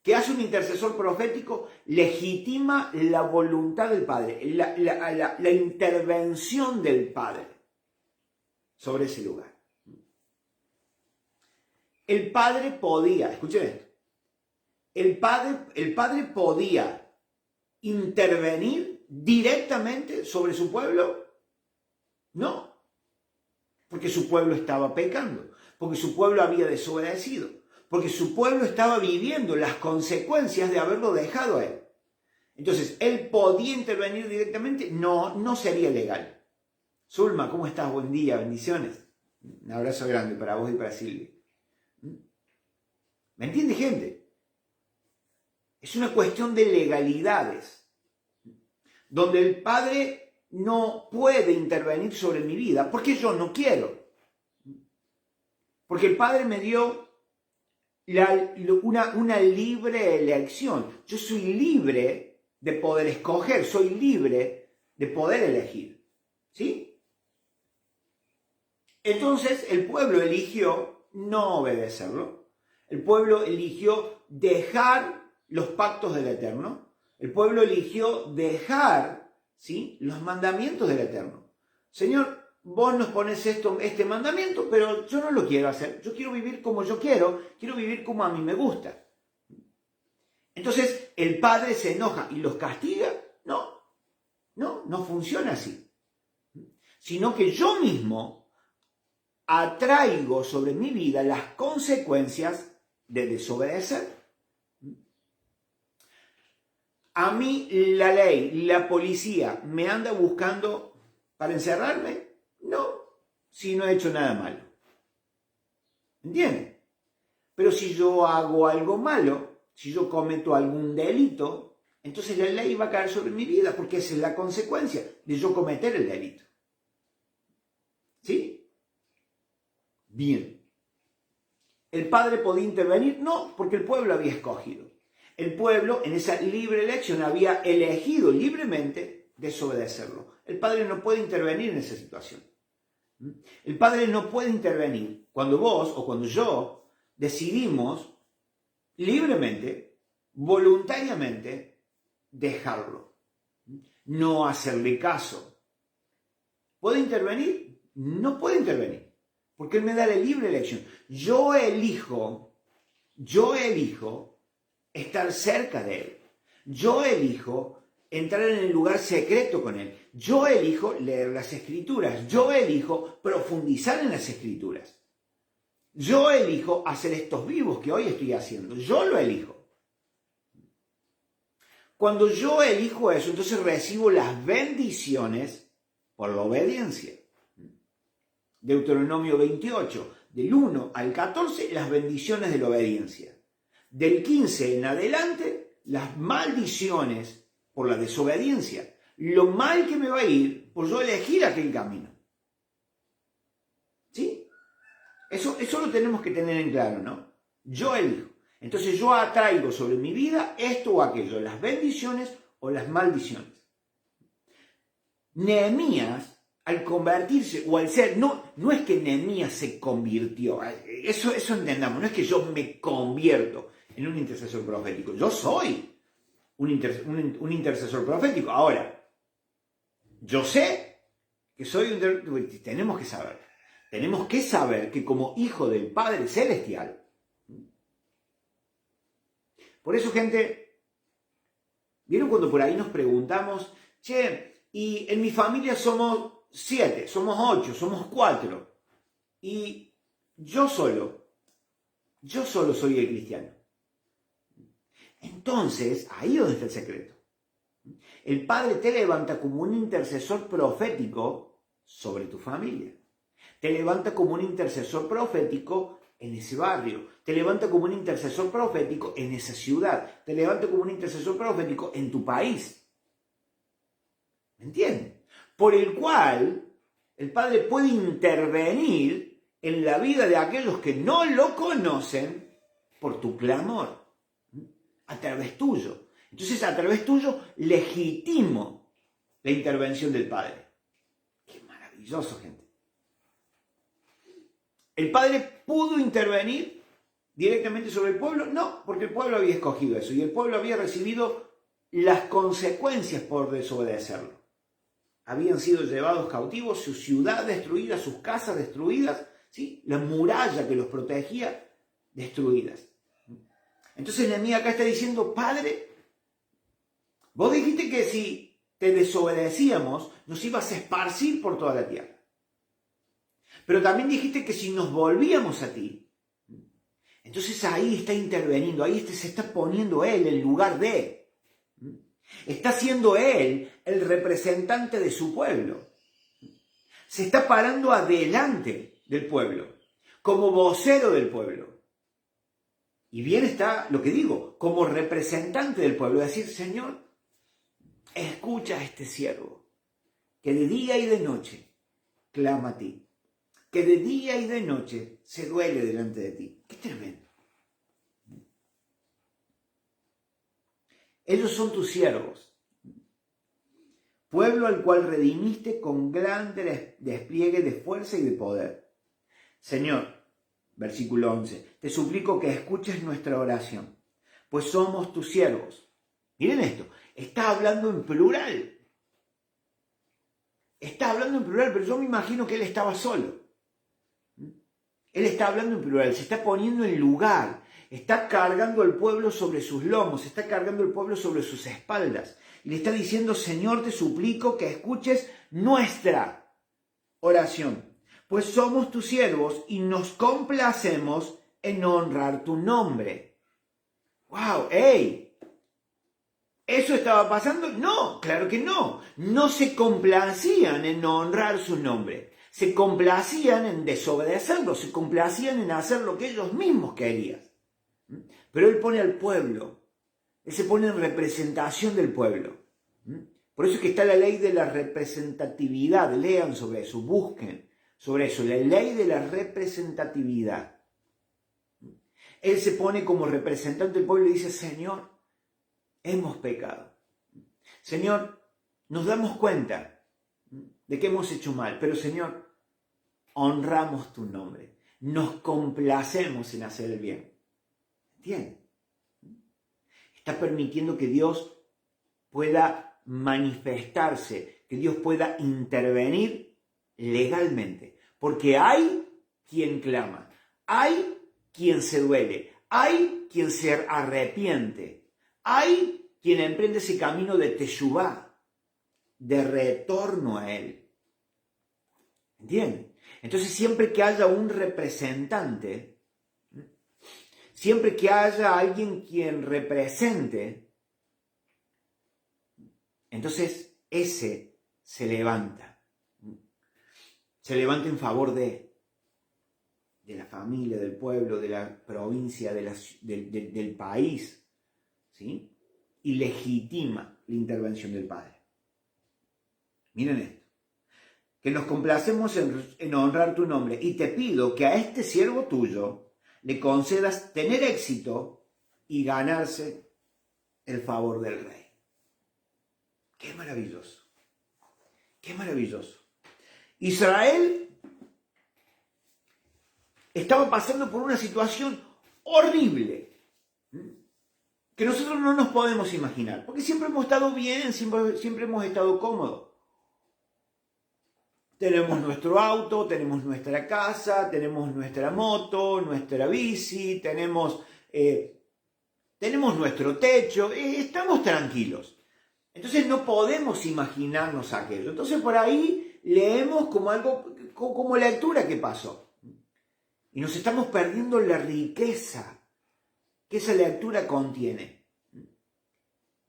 ¿Qué hace un intercesor profético? Legitima la voluntad del Padre, la intervención del Padre sobre ese lugar. El Padre podía, escuchen esto, el padre podía intervenir directamente sobre su pueblo. No, porque su pueblo estaba pecando, porque su pueblo había desobedecido, porque su pueblo estaba viviendo las consecuencias de haberlo dejado a él. Entonces, ¿él podía intervenir directamente? No, no sería legal. Zulma, ¿cómo estás? Buen día, bendiciones. Un abrazo grande para vos y para Silvia. ¿Me entiende, gente? Es una cuestión de legalidades, donde el Padre no puede intervenir sobre mi vida porque yo no quiero. Porque el Padre me dio una libre elección. Yo soy libre de poder escoger, soy libre de poder elegir. ¿Sí? Entonces el pueblo eligió no obedecerlo. El pueblo eligió dejar los pactos del Eterno. El pueblo eligió dejar, ¿sí?, los mandamientos del Eterno. Señor, vos nos pones este mandamiento, pero yo no lo quiero hacer. Yo quiero vivir como yo quiero vivir como a mí me gusta. Entonces el Padre se enoja y los castiga. No funciona así. Sino que yo mismo atraigo sobre mi vida las consecuencias de desobedecer. A mí la ley, la policía, ¿me anda buscando para encerrarme? No, si no he hecho nada malo. ¿Entienden? Pero si yo hago algo malo, si yo cometo algún delito, entonces la ley va a caer sobre mi vida, porque esa es la consecuencia de yo cometer el delito. ¿Sí? Bien. ¿El Padre podía intervenir? No, porque el pueblo había escogido. El pueblo, en esa libre elección, había elegido libremente desobedecerlo. El Padre no puede intervenir en esa situación. El Padre no puede intervenir cuando vos o cuando yo decidimos libremente, voluntariamente, dejarlo. No hacerle caso. ¿Puede intervenir? No puede intervenir. Porque Él me da la libre elección. Yo elijo estar cerca de Él. Yo elijo entrar en el lugar secreto con Él. Yo elijo leer las Escrituras. Yo elijo profundizar en las Escrituras. Yo elijo hacer estos vivos que hoy estoy haciendo. Yo lo elijo. Cuando yo elijo eso, entonces recibo las bendiciones por la obediencia. Deuteronomio 28, del 1 al 14, las bendiciones de la obediencia. Del 15 en adelante, las maldiciones por la desobediencia. Lo mal que me va a ir por yo elegir aquel camino. ¿Sí? Eso lo tenemos que tener en claro, ¿no? Yo elijo. Entonces yo atraigo sobre mi vida esto o aquello, las bendiciones o las maldiciones. Nehemías, al convertirse o al ser, no es que Nehemías se convirtió, eso entendamos, no es que yo me convierto en un intercesor profético, yo soy un intercesor profético. Ahora, yo sé que tenemos que saber que como hijo del Padre Celestial, por eso, gente, ¿Vieron cuando por ahí nos preguntamos, che, y en mi familia somos 7, somos 8, somos 4, y yo solo soy el cristiano? Entonces, ahí es donde está el secreto. El Padre te levanta como un intercesor profético sobre tu familia. Te levanta como un intercesor profético en ese barrio. Te levanta como un intercesor profético en esa ciudad. Te levanta como un intercesor profético en tu país. ¿Me entienden? Por el cual el Padre puede intervenir en la vida de aquellos que no lo conocen por tu clamor, a través tuyo. Entonces, a través tuyo, legitimo la intervención del Padre. ¡Qué maravilloso, gente! ¿El Padre pudo intervenir directamente sobre el pueblo? No, porque el pueblo había escogido eso y el pueblo había recibido las consecuencias por desobedecerlo. Habían sido llevados cautivos, su ciudad destruida, sus casas destruidas, ¿sí? La muralla que los protegía, destruidas. Entonces Nehemías acá está diciendo, Padre, vos dijiste que si te desobedecíamos, nos ibas a esparcir por toda la tierra. Pero también dijiste que si nos volvíamos a ti, entonces ahí está interviniendo, ahí se está poniendo Él en lugar de. Está siendo Él el representante de su pueblo. Se está parando adelante del pueblo, como vocero del pueblo. Y bien está lo que digo, como representante del pueblo, decir, Señor, escucha a este siervo, que de día y de noche clama a ti, que de día y de noche se duele delante de ti. ¡Qué tremendo! Ellos son tus siervos, pueblo al cual redimiste con grande despliegue de fuerza y de poder. Señor, versículo 11, te suplico que escuches nuestra oración, pues somos tus siervos. Miren esto, está hablando en plural. Está hablando en plural, pero yo me imagino que él estaba solo. Él está hablando en plural, se está poniendo en lugar, está cargando al pueblo sobre sus lomos, está cargando al pueblo sobre sus espaldas. Y le está diciendo, Señor, te suplico que escuches nuestra oración, pues somos tus siervos y nos complacemos en honrar tu nombre. ¡Wow! ¡Ey! ¿Eso estaba pasando? No, claro que no. No se complacían en honrar su nombre. Se complacían en desobedecerlo, se complacían en hacer lo que ellos mismos querían. Pero él pone al pueblo, él se pone en representación del pueblo. Por eso es que está la ley de la representatividad. Lean sobre eso, busquen sobre eso, la ley de la representatividad. Él se pone como representante del pueblo y dice, Señor, hemos pecado. Señor, nos damos cuenta de que hemos hecho mal, pero Señor, honramos tu nombre, nos complacemos en hacer el bien. ¿Entienden? Está permitiendo que Dios pueda manifestarse, que Dios pueda intervenir legalmente, porque hay quien clama, hay quien se duele, hay quien se arrepiente, hay quien emprende ese camino de teshuvá, de retorno a Él. ¿Entienden? Entonces siempre que haya un representante, siempre que haya alguien quien represente, entonces ese se levanta. Se levanta en favor de la familia, del pueblo, de la provincia, del país, ¿sí? Y legitima la intervención del Padre. Miren esto. Que nos complacemos en honrar tu nombre y te pido que a este siervo tuyo le concedas tener éxito y ganarse el favor del rey. ¡Qué maravilloso! ¡Qué maravilloso! Israel estaba pasando por una situación horrible que nosotros no nos podemos imaginar, porque siempre hemos estado bien, siempre hemos estado cómodos. Tenemos nuestro auto, tenemos nuestra casa, tenemos nuestra moto, nuestra bici, tenemos tenemos nuestro techo, estamos tranquilos. Entonces no podemos imaginarnos aquello. Entonces por ahí leemos como algo, como lectura que pasó. Y nos estamos perdiendo la riqueza que esa lectura contiene,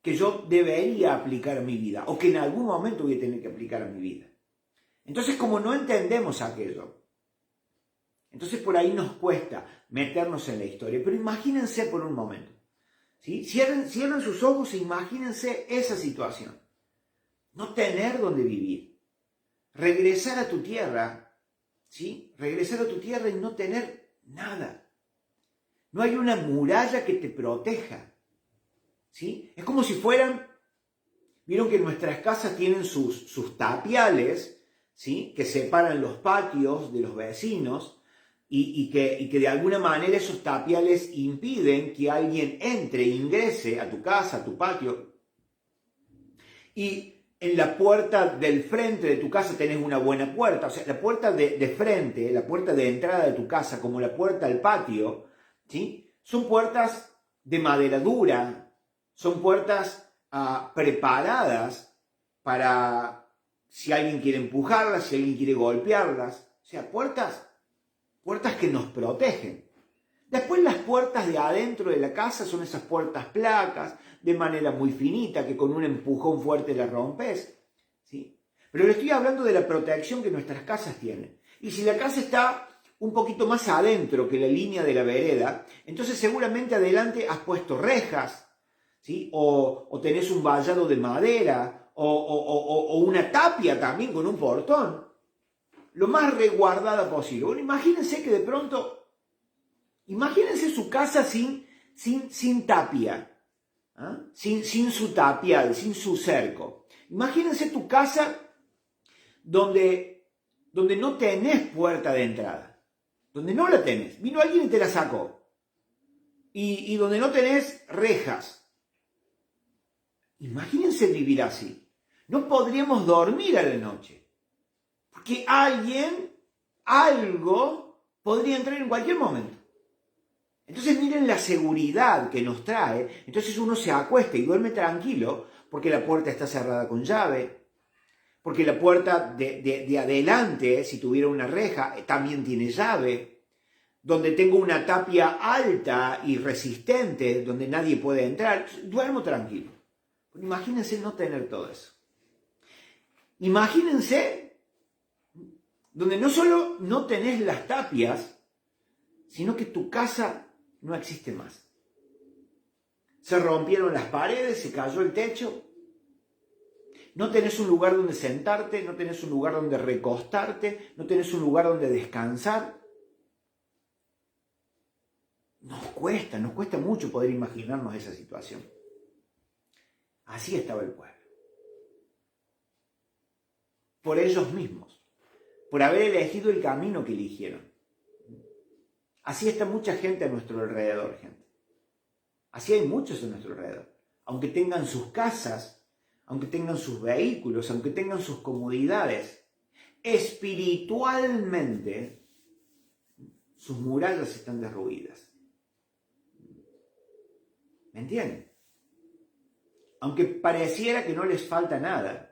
que yo debería aplicar a mi vida, o que en algún momento voy a tener que aplicar a mi vida. Entonces, como no entendemos aquello, entonces por ahí nos cuesta meternos en la historia. Pero imagínense por un momento, ¿sí? Cierren sus ojos e imagínense esa situación. No tener donde vivir. Regresar a tu tierra, ¿sí? Regresar a tu tierra y no tener nada. No hay una muralla que te proteja, ¿sí? Es como si fueran, vieron que nuestras casas tienen sus tapiales, ¿sí? Que separan los patios de los vecinos y que de alguna manera esos tapiales impiden que alguien entre, ingrese a tu casa, a tu patio. Y en la puerta del frente de tu casa tenés una buena puerta, o sea, la puerta de frente, la puerta de entrada de tu casa, como la puerta al patio, ¿sí? Son puertas de madera dura, son puertas preparadas para si alguien quiere empujarlas, si alguien quiere golpearlas, o sea, puertas que nos protegen. Después las puertas de adentro de la casa son esas puertas placas, de manera muy finita, que con un empujón fuerte la rompes, ¿sí? Pero le estoy hablando de la protección que nuestras casas tienen. Y si la casa está un poquito más adentro que la línea de la vereda, entonces seguramente adelante has puesto rejas, ¿sí? O tenés un vallado de madera, o una tapia también con un portón, lo más resguardada posible. Bueno, imagínense que de pronto, imagínense su casa sin tapia, ¿eh? sin su tapial, sin su cerco. Imagínense tu casa donde no tenés puerta de entrada, donde no la tenés, vino alguien y te la sacó, y donde no tenés rejas. Imagínense vivir así. No podríamos dormir a la noche, porque algo podría entrar en cualquier momento. Entonces miren la seguridad que nos trae. Entonces uno se acuesta y duerme tranquilo porque la puerta está cerrada con llave, porque la puerta de adelante, si tuviera una reja, también tiene llave, donde tengo una tapia alta y resistente, donde nadie puede entrar, duermo tranquilo. Imagínense no tener todo eso. Imagínense donde no solo no tenés las tapias, sino que tu casa no existe más. Se rompieron las paredes, se cayó el techo, no tenés un lugar donde sentarte, no tenés un lugar donde recostarte, no tenés un lugar donde descansar. Nos cuesta mucho poder imaginarnos esa situación. Así estaba el pueblo. Por ellos mismos, por haber elegido el camino que eligieron. Así está mucha gente a nuestro alrededor, gente. Así hay muchos a nuestro alrededor. Aunque tengan sus casas, aunque tengan sus vehículos, aunque tengan sus comodidades, espiritualmente sus murallas están derruidas. ¿Me entienden? Aunque pareciera que no les falta nada,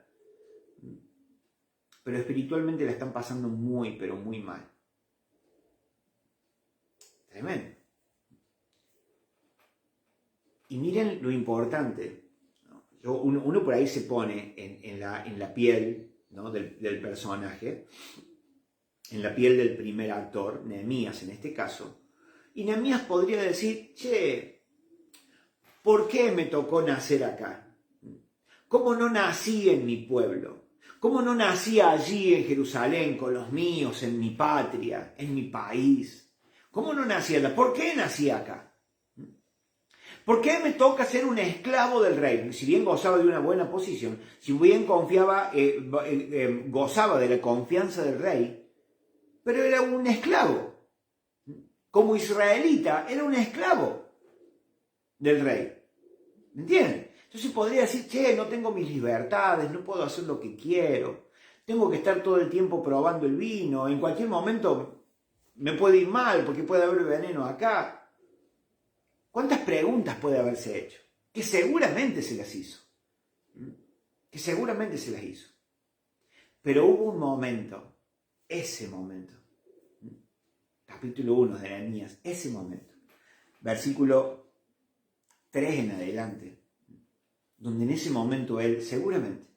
pero espiritualmente la están pasando muy, pero muy mal. Tremendo. Y miren lo importante, ¿no? Uno por ahí se pone en la piel, ¿no? del personaje, en la piel del primer actor, Nehemías en este caso, y Nehemías podría decir, che, ¿por qué me tocó nacer acá? ¿Cómo no nací en mi pueblo? ¿Cómo no nací allí en Jerusalén con los míos, en mi patria, en mi país? ¿Cómo no nací allá? ¿Por qué nací acá? ¿Por qué me toca ser un esclavo del rey? Si bien gozaba de una buena posición, si bien gozaba de la confianza del rey, pero era un esclavo. Como israelita, era un esclavo del rey. ¿Me entienden? Entonces podría decir, che, no tengo mis libertades, no puedo hacer lo que quiero, tengo que estar todo el tiempo probando el vino, en cualquier momento me puede ir mal porque puede haber veneno acá. ¿Cuántas preguntas puede haberse hecho? Que seguramente se las hizo. Que seguramente se las hizo. Pero hubo un momento, ese momento, capítulo 1 de Nehemías, ese momento, versículo 3 en adelante, donde en ese momento él seguramente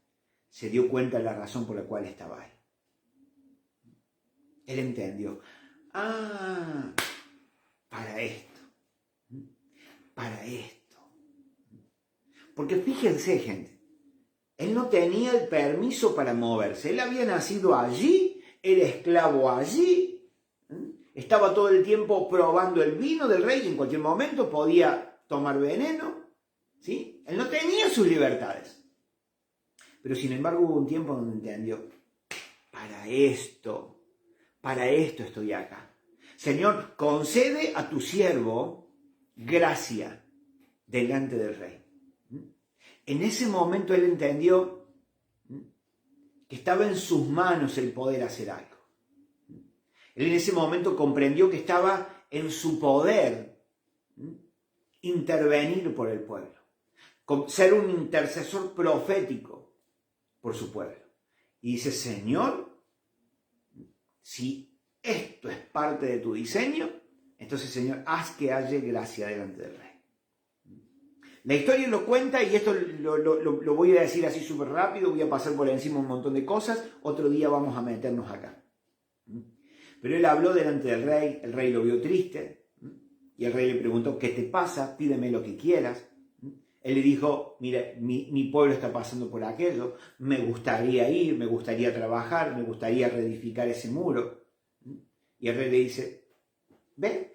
se dio cuenta de la razón por la cual estaba ahí. Él entendió, para esto, para esto. Porque fíjense, gente, él no tenía el permiso para moverse, él había nacido allí, era esclavo allí, estaba todo el tiempo probando el vino del rey y en cualquier momento podía tomar veneno, ¿sí? Él no tenía sus libertades. Pero sin embargo hubo un tiempo donde entendió, para esto estoy acá. Señor, concede a tu siervo gracia delante del rey. En ese momento él entendió que estaba en sus manos el poder hacer algo. Él en ese momento comprendió que estaba en su poder intervenir por el pueblo, ser un intercesor profético por su pueblo. Y dice, Señor, si esto es parte de tu diseño, entonces, Señor, haz que haya gracia delante del rey. La historia lo cuenta, y esto lo voy a decir así súper rápido, voy a pasar por encima un montón de cosas, otro día vamos a meternos acá. Pero él habló delante del rey, el rey lo vio triste, y el rey le preguntó, ¿qué te pasa? Pídeme lo que quieras. Él le dijo, mira, mi pueblo está pasando por aquello, me gustaría ir, me gustaría trabajar, me gustaría reedificar ese muro. Y el rey le dice, ve.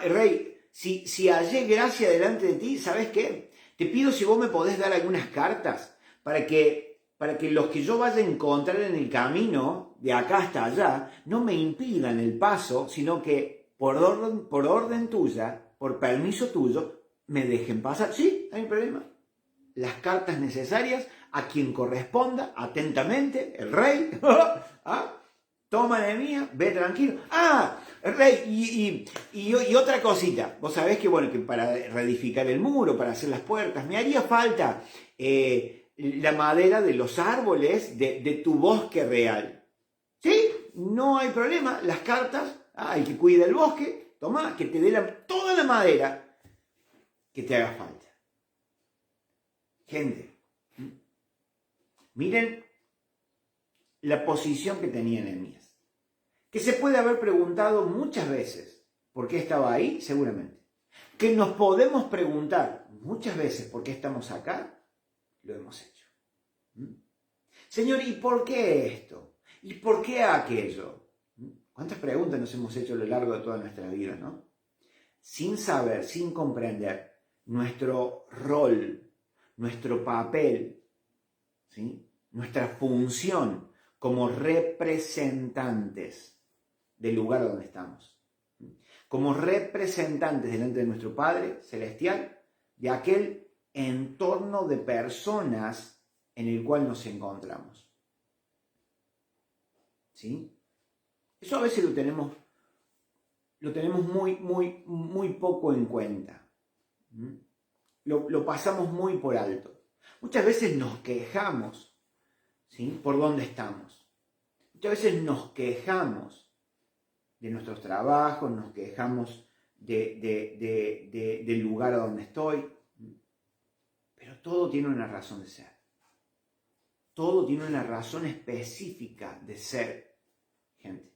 El rey, si hallé gracia delante de ti, ¿sabes qué? Te pido si vos me podés dar algunas cartas para que los que yo vaya a encontrar en el camino, de acá hasta allá, no me impidan el paso, sino que por orden tuya, por permiso tuyo, me dejen pasar. Sí, no hay problema. Las cartas necesarias a quien corresponda, atentamente, el rey. Toma Nehemías, ve tranquilo. El rey, y otra cosita. Vos sabés que, bueno, que para reedificar el muro, para hacer las puertas, me haría falta la madera de los árboles de tu bosque real. ¿Sí? No hay problema. Las cartas, el que cuida el bosque, toma, que te dé toda la madera que te haga falta. Gente, miren la posición que tenía Nehemías, que se puede haber preguntado muchas veces por qué estaba ahí, seguramente. Que nos podemos preguntar muchas veces por qué estamos acá, lo hemos hecho. Señor, ¿y por qué esto? ¿Y por qué aquello? ¿Cuántas preguntas nos hemos hecho a lo largo de toda nuestra vida, no? Sin saber, sin comprender nuestro rol, nuestro papel, ¿sí? Nuestra función como representantes del lugar donde estamos. Como representantes delante de nuestro Padre Celestial, de aquel entorno de personas en el cual nos encontramos. ¿Sí? Eso a veces lo tenemos muy poco en cuenta. Lo pasamos muy por alto. Muchas veces nos quejamos, ¿sí? Por dónde estamos. Muchas veces nos quejamos de nuestros trabajos, nos quejamos del lugar a donde estoy. Pero todo tiene una razón de ser. Todo tiene una razón específica de ser, gente.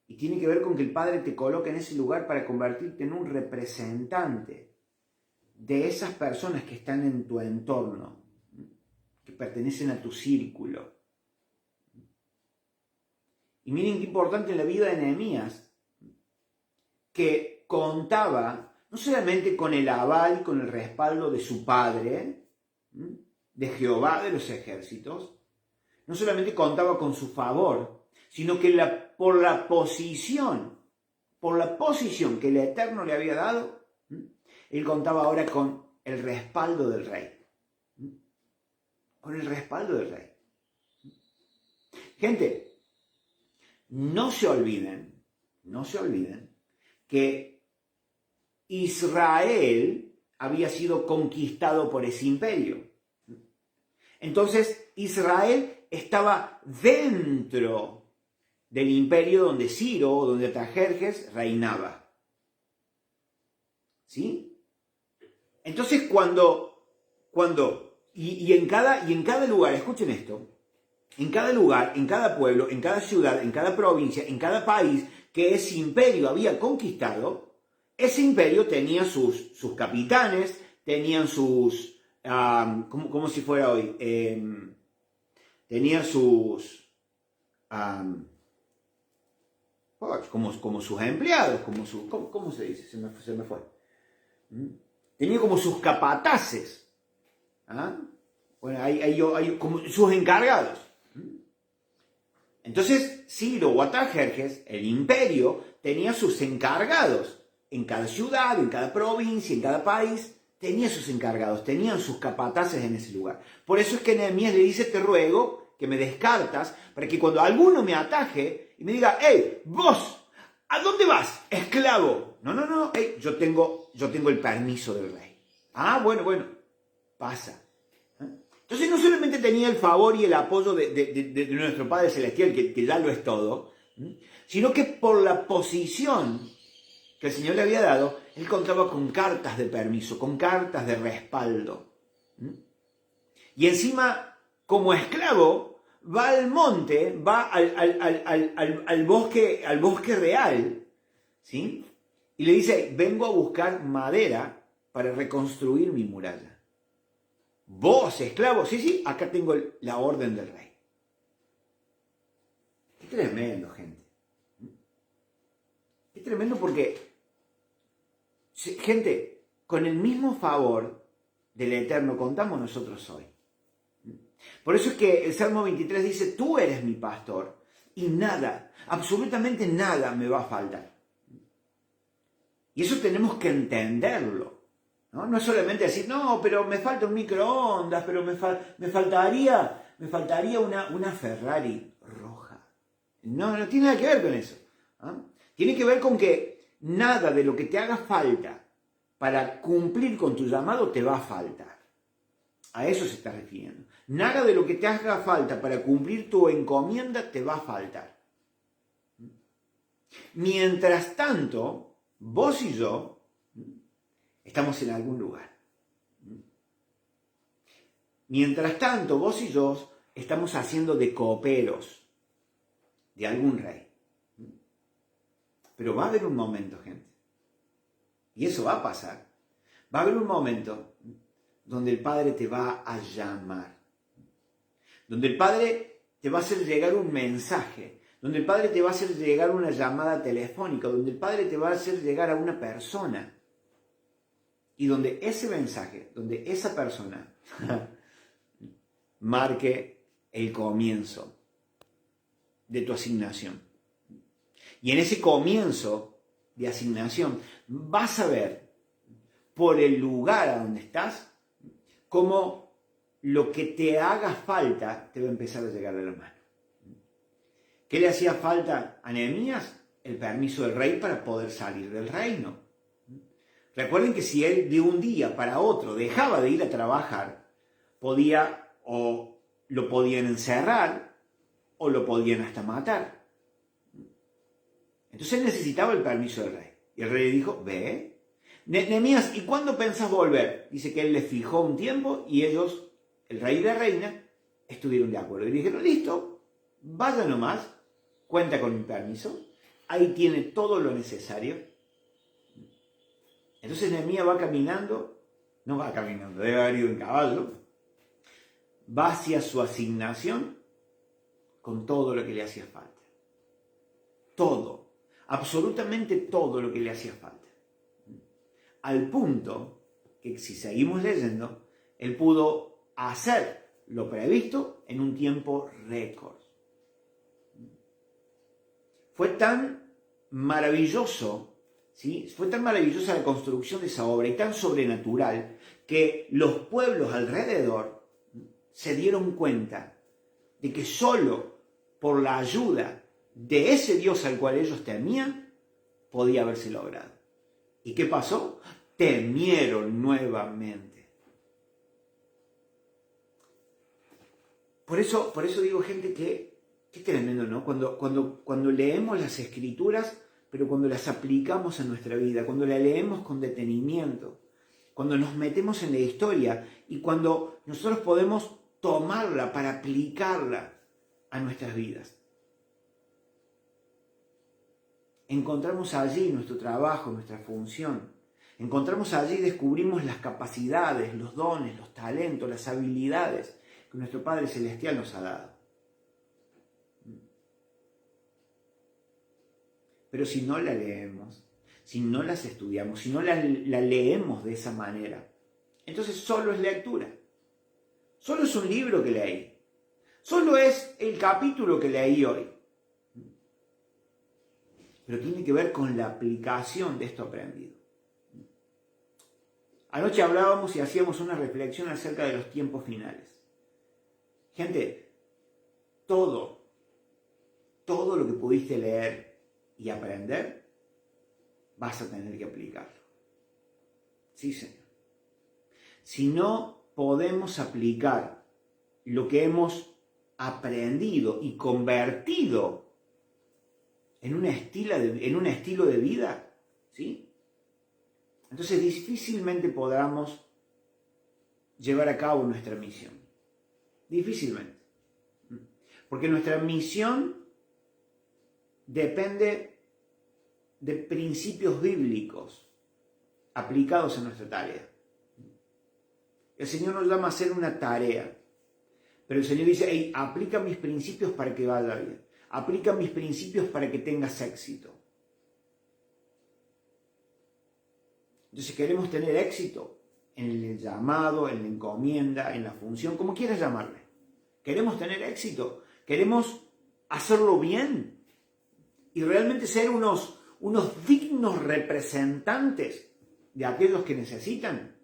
Y tiene que ver con que el Padre te coloca en ese lugar para convertirte en un representante de esas personas que están en tu entorno, que pertenecen a tu círculo. Y miren qué importante en la vida de Nehemías, que contaba no solamente con el aval, con el respaldo de su padre, de Jehová de los ejércitos, no solamente contaba con su favor, sino que por la posición que el Eterno le había dado, él contaba ahora con el respaldo del rey. Con el respaldo del rey. Gente, no se olviden que Israel había sido conquistado por ese imperio. Entonces Israel estaba dentro del imperio donde Ciro o donde Artajerjes reinaba. ¿Sí? Entonces en cada lugar, escuchen esto, en cada lugar, en cada pueblo, en cada ciudad, en cada provincia, en cada país que ese imperio había conquistado, ese imperio tenía sus capitanes, tenían sus, como si fuera hoy, tenía sus, como sus empleados, ¿cómo se dice? Se me fue. Tenía como sus capataces. Bueno, hay como sus encargados. Entonces, Ciro o Artajerjes, el imperio, tenía sus encargados. En cada ciudad, en cada provincia, en cada país, tenía sus encargados, tenían sus capataces en ese lugar. Por eso es que Nehemías le dice, te ruego que me des cartas, para que cuando alguno me ataje y me diga, hey, vos, ¿a dónde vas? Esclavo. No, hey, yo tengo el permiso del rey. Bueno, pasa. Entonces no solamente tenía el favor y el apoyo de nuestro Padre Celestial, que ya lo es todo, sino que por la posición que el Señor le había dado, él contaba con cartas de permiso, con cartas de respaldo. Y encima, como esclavo, va al monte, va al bosque real, ¿sí? Y le dice, vengo a buscar madera para reconstruir mi muralla. Vos, esclavo, sí, acá tengo la orden del rey. Qué tremendo, gente. Qué tremendo porque, gente, con el mismo favor del Eterno contamos nosotros hoy. Por eso es que el Salmo 23 dice, tú eres mi pastor y nada, absolutamente nada me va a faltar. Y eso tenemos que entenderlo. No es solamente decir, no, pero me falta un microondas, pero me faltaría una Ferrari roja. No tiene nada que ver con eso. Tiene que ver con que nada de lo que te haga falta para cumplir con tu llamado te va a faltar. A eso se está refiriendo. Nada de lo que te haga falta para cumplir tu encomienda te va a faltar. Mientras tanto, vos y yo estamos en algún lugar. Mientras tanto, vos y yo estamos haciendo de coperos de algún rey. Pero va a haber un momento, gente, y eso va a pasar. Va a haber un momento donde el Padre te va a llamar, donde el Padre te va a hacer llegar un mensaje, donde el Padre te va a hacer llegar una llamada telefónica, donde el Padre te va a hacer llegar a una persona. Y donde ese mensaje, donde esa persona marque el comienzo de tu asignación. Y en ese comienzo de asignación vas a ver por el lugar a donde estás cómo lo que te haga falta te va a empezar a llegar de la mano. ¿Qué le hacía falta a Nehemías? El permiso del rey para poder salir del reino. Recuerden que si él de un día para otro dejaba de ir a trabajar, lo podían encerrar o lo podían hasta matar. Entonces él necesitaba el permiso del rey. Y el rey le dijo, ve. Nehemías, ¿y cuándo pensás volver? Dice que él le fijó un tiempo y ellos, el rey y la reina, estuvieron de acuerdo. Y dijeron, listo, vaya nomás, cuenta con mi permiso, ahí tiene todo lo necesario. Entonces Nehemías va caminando, debe haber ido en caballo, va hacia su asignación con todo lo que le hacía falta. Todo, absolutamente todo lo que le hacía falta. Al punto que si seguimos leyendo, él pudo hacer lo previsto en un tiempo récord. Fue tan maravilloso, ¿sí? Fue tan maravillosa la construcción de esa obra y tan sobrenatural que los pueblos alrededor se dieron cuenta de que solo por la ayuda de ese Dios al cual ellos temían podía haberse logrado. ¿Y qué pasó? Temieron nuevamente. Por eso digo, gente, que qué tremendo, ¿no? Cuando leemos las Escrituras, pero cuando las aplicamos en nuestra vida, cuando la leemos con detenimiento, cuando nos metemos en la historia y cuando nosotros podemos tomarla para aplicarla a nuestras vidas. Encontramos allí nuestro trabajo, nuestra función. Encontramos allí y descubrimos las capacidades, los dones, los talentos, las habilidades que nuestro Padre Celestial nos ha dado. Pero si no la leemos, si no las estudiamos, si no la leemos de esa manera, entonces solo es lectura. Solo es un libro que leí. Solo es el capítulo que leí hoy. Pero tiene que ver con la aplicación de esto aprendido. Anoche hablábamos y hacíamos una reflexión acerca de los tiempos finales. Gente, todo lo que pudiste leer y aprender, vas a tener que aplicarlo. Sí, Señor. Si no podemos aplicar lo que hemos aprendido y convertido en un estilo de vida, ¿sí? Entonces difícilmente podamos llevar a cabo nuestra misión. Difícilmente. Porque nuestra misión depende de principios bíblicos aplicados a nuestra tarea. El Señor nos llama a hacer una tarea, pero el Señor dice, hey, aplica mis principios para que vaya bien. Aplica mis principios para que tengas éxito. Entonces queremos tener éxito en el llamado, en la encomienda, en la función, como quieras llamarle. Queremos tener éxito, queremos hacerlo bien y realmente ser unos dignos representantes de aquellos que necesitan.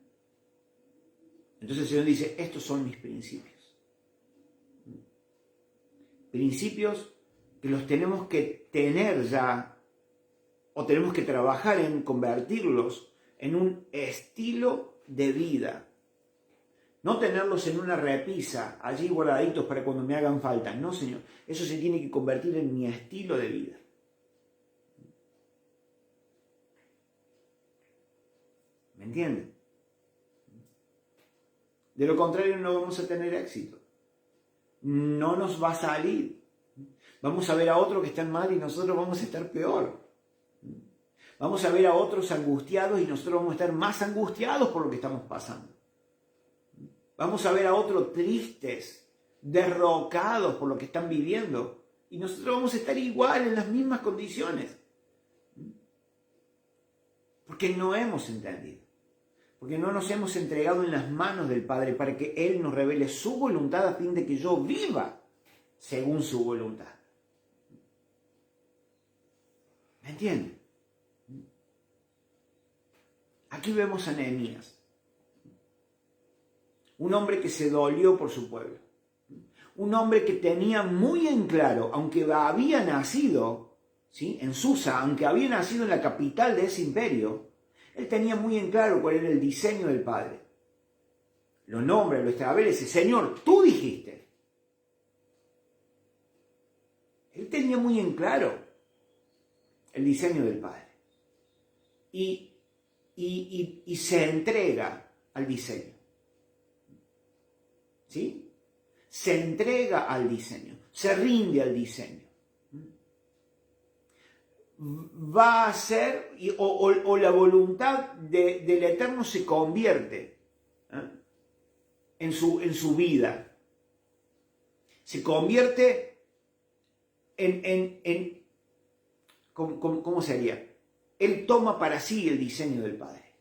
Entonces el Señor dice, estos son mis principios. Principios que los tenemos que tener ya, o tenemos que trabajar en convertirlos en un estilo de vida. No tenerlos en una repisa, allí guardaditos para cuando me hagan falta. No, Señor, eso se tiene que convertir en mi estilo de vida. ¿Me entienden? De lo contrario no vamos a tener éxito. No nos va a salir. Vamos a ver a otros que están mal y nosotros vamos a estar peor. Vamos a ver a otros angustiados y nosotros vamos a estar más angustiados por lo que estamos pasando. Vamos a ver a otros tristes, derrocados por lo que están viviendo y nosotros vamos a estar igual en las mismas condiciones. Porque no hemos entendido. Porque no nos hemos entregado en las manos del Padre para que Él nos revele su voluntad a fin de que yo viva según su voluntad. ¿Me entienden? Aquí vemos a Nehemías, un hombre que se dolió por su pueblo, un hombre que tenía muy en claro, aunque había nacido, ¿sí?, en Susa, aunque había nacido en la capital de ese imperio, él tenía muy en claro cuál era el diseño del Padre. Lo nombra, lo establece, Señor, tú dijiste. Él tenía muy en claro el diseño del Padre. Y se entrega al diseño. ¿Sí? Se entrega al diseño, se rinde al diseño. Va a ser, o la voluntad del Eterno se convierte en su vida. Se convierte en ¿cómo sería? Él toma para sí el diseño del Padre.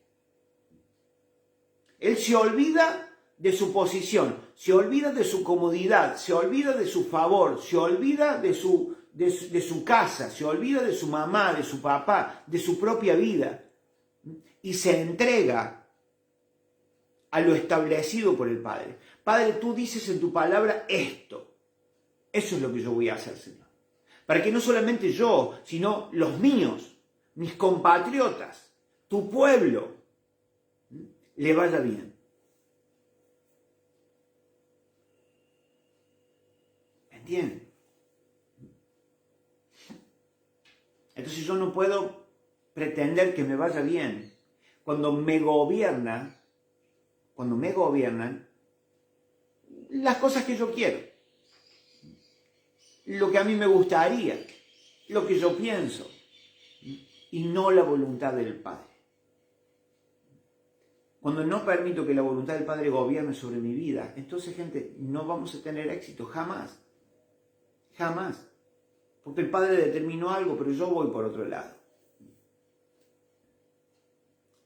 Él se olvida de su posición, se olvida de su comodidad, se olvida de su favor, se olvida de su casa, se olvida de su mamá, de su papá, de su propia vida y se entrega a lo establecido por el Padre. Padre, tú dices en tu palabra esto. Eso es lo que yo voy a hacer, Señor. Para que no solamente yo, sino los míos mis compatriotas, tu pueblo, le vaya bien. ¿Entienden? Entonces yo no puedo pretender que me vaya bien cuando me gobiernan las cosas que yo quiero, lo que a mí me gustaría, lo que yo pienso, y no la voluntad del Padre. Cuando no permito que la voluntad del Padre gobierne sobre mi vida, entonces, gente, no vamos a tener éxito, jamás. Jamás. Porque el Padre determinó algo, pero yo voy por otro lado.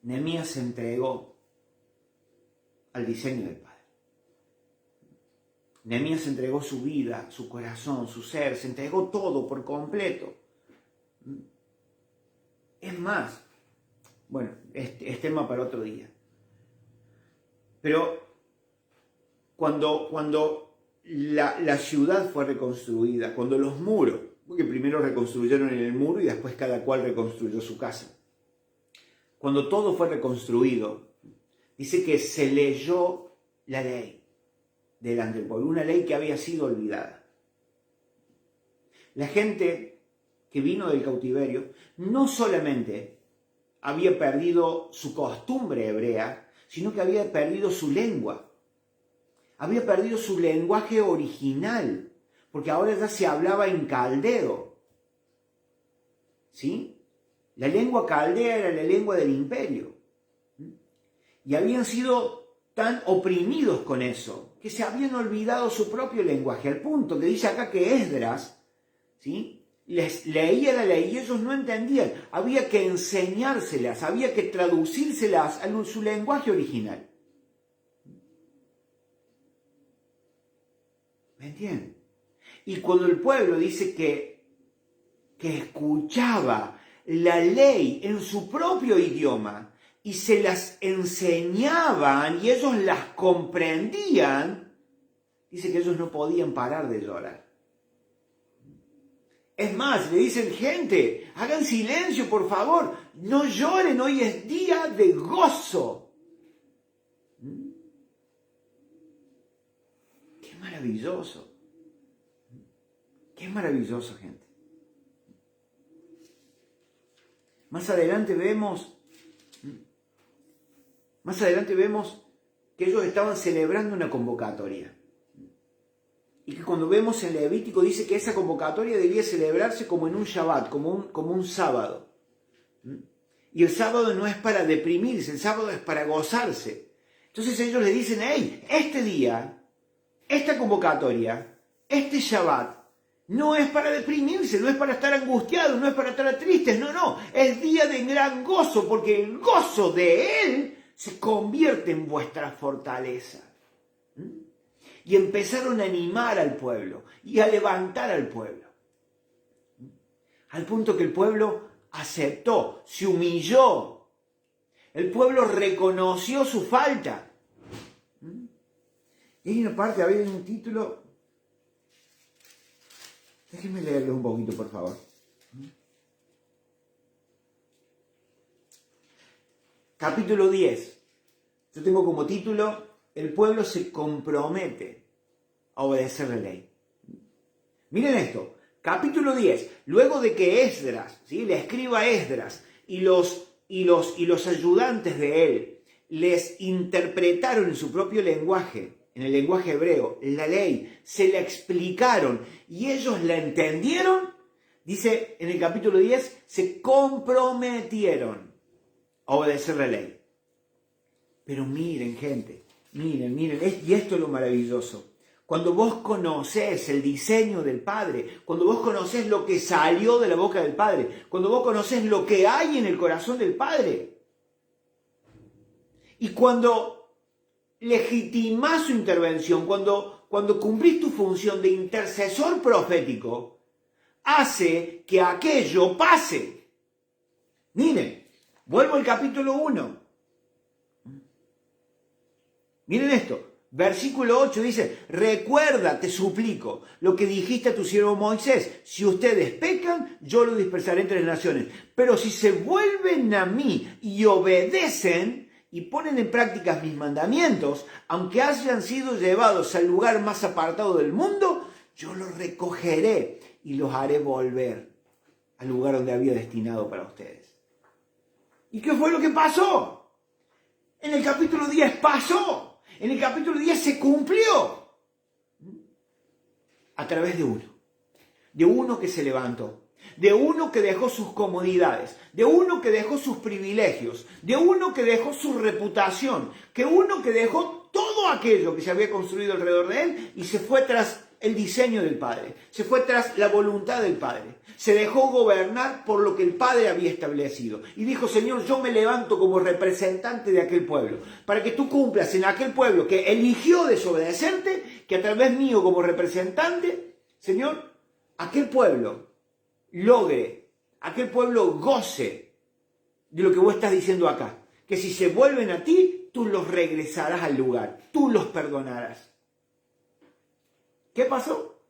Nehemías se entregó al diseño del Padre. Nehemías entregó su vida, su corazón, su ser, se entregó todo por completo. Es más, bueno, es tema para otro día. Pero cuando la ciudad fue reconstruida, cuando los muros, porque primero reconstruyeron el muro y después cada cual reconstruyó su casa. Cuando todo fue reconstruido, dice que se leyó la ley delante del pueblo, una ley que había sido olvidada. La gente que vino del cautiverio no solamente había perdido su costumbre hebrea, sino que había perdido su lengua. Había perdido su lenguaje original, porque ahora ya se hablaba en caldeo. ¿Sí? La lengua caldea era la lengua del imperio. Y habían sido tan oprimidos con eso, que se habían olvidado su propio lenguaje, al punto que dice acá que Esdras, ¿sí?, les leía la ley y ellos no entendían. Había que enseñárselas, había que traducírselas a su lenguaje original. ¿Me entienden? Y cuando el pueblo dice que escuchaba la ley en su propio idioma y se las enseñaban y ellos las comprendían, dice que ellos no podían parar de llorar. Es más, le dicen, gente, hagan silencio, por favor, no lloren, hoy es día de gozo. ¡Qué maravilloso! ¡Qué maravilloso, gente! Más adelante vemos que ellos estaban celebrando una convocatoria. Y que cuando vemos en Levítico dice que esa convocatoria debía celebrarse como en un Shabbat, como un sábado. Y el sábado no es para deprimirse, el sábado es para gozarse. Entonces ellos le dicen, hey, este día, esta convocatoria, este Shabbat, no es para deprimirse, no es para estar angustiados, no es para estar tristes, no, es día de gran gozo, porque el gozo de Él se convierte en vuestra fortaleza. Y empezaron a animar al pueblo y a levantar al pueblo. Al punto que el pueblo aceptó, se humilló. El pueblo reconoció su falta. Y hay una parte, había un título. Déjenme leerlo un poquito, por favor. Capítulo 10. Yo tengo como título: el pueblo se compromete a obedecer la ley. Miren esto, capítulo 10. Luego de que Esdras, ¿sí?, le escriba Esdras y los ayudantes de él les interpretaron en su propio lenguaje, en el lenguaje hebreo, la ley, se la explicaron y ellos la entendieron, dice en el capítulo 10, se comprometieron a obedecer la ley. Pero miren, gente, miren, y esto es lo maravilloso. Cuando vos conocés el diseño del Padre, cuando vos conocés lo que salió de la boca del Padre, cuando vos conocés lo que hay en el corazón del Padre, y cuando legitimás su intervención, cuando cumplís tu función de intercesor profético, hace que aquello pase. Miren, vuelvo al capítulo 1. Miren esto. Versículo 8 dice, recuerda, te suplico, lo que dijiste a tu siervo Moisés, si ustedes pecan, yo los dispersaré entre las naciones. Pero si se vuelven a mí y obedecen y ponen en práctica mis mandamientos, aunque hayan sido llevados al lugar más apartado del mundo, yo los recogeré y los haré volver al lugar donde había destinado para ustedes. ¿Y qué fue lo que pasó? En el capítulo 10 pasó. En el capítulo 10 se cumplió. A través de uno que se levantó, de uno que dejó sus comodidades, de uno que dejó sus privilegios, de uno que dejó su reputación, que uno que dejó todo aquello que se había construido alrededor de él y se fue tras el diseño del Padre, se fue tras la voluntad del Padre, se dejó gobernar por lo que el Padre había establecido y dijo, Señor, yo me levanto como representante de aquel pueblo, para que tú cumplas en aquel pueblo que eligió desobedecerte, que a través mío como representante, Señor, aquel pueblo logre, aquel pueblo goce de lo que vos estás diciendo acá, que si se vuelven a ti, tú los regresarás al lugar, tú los perdonarás. ¿Qué pasó?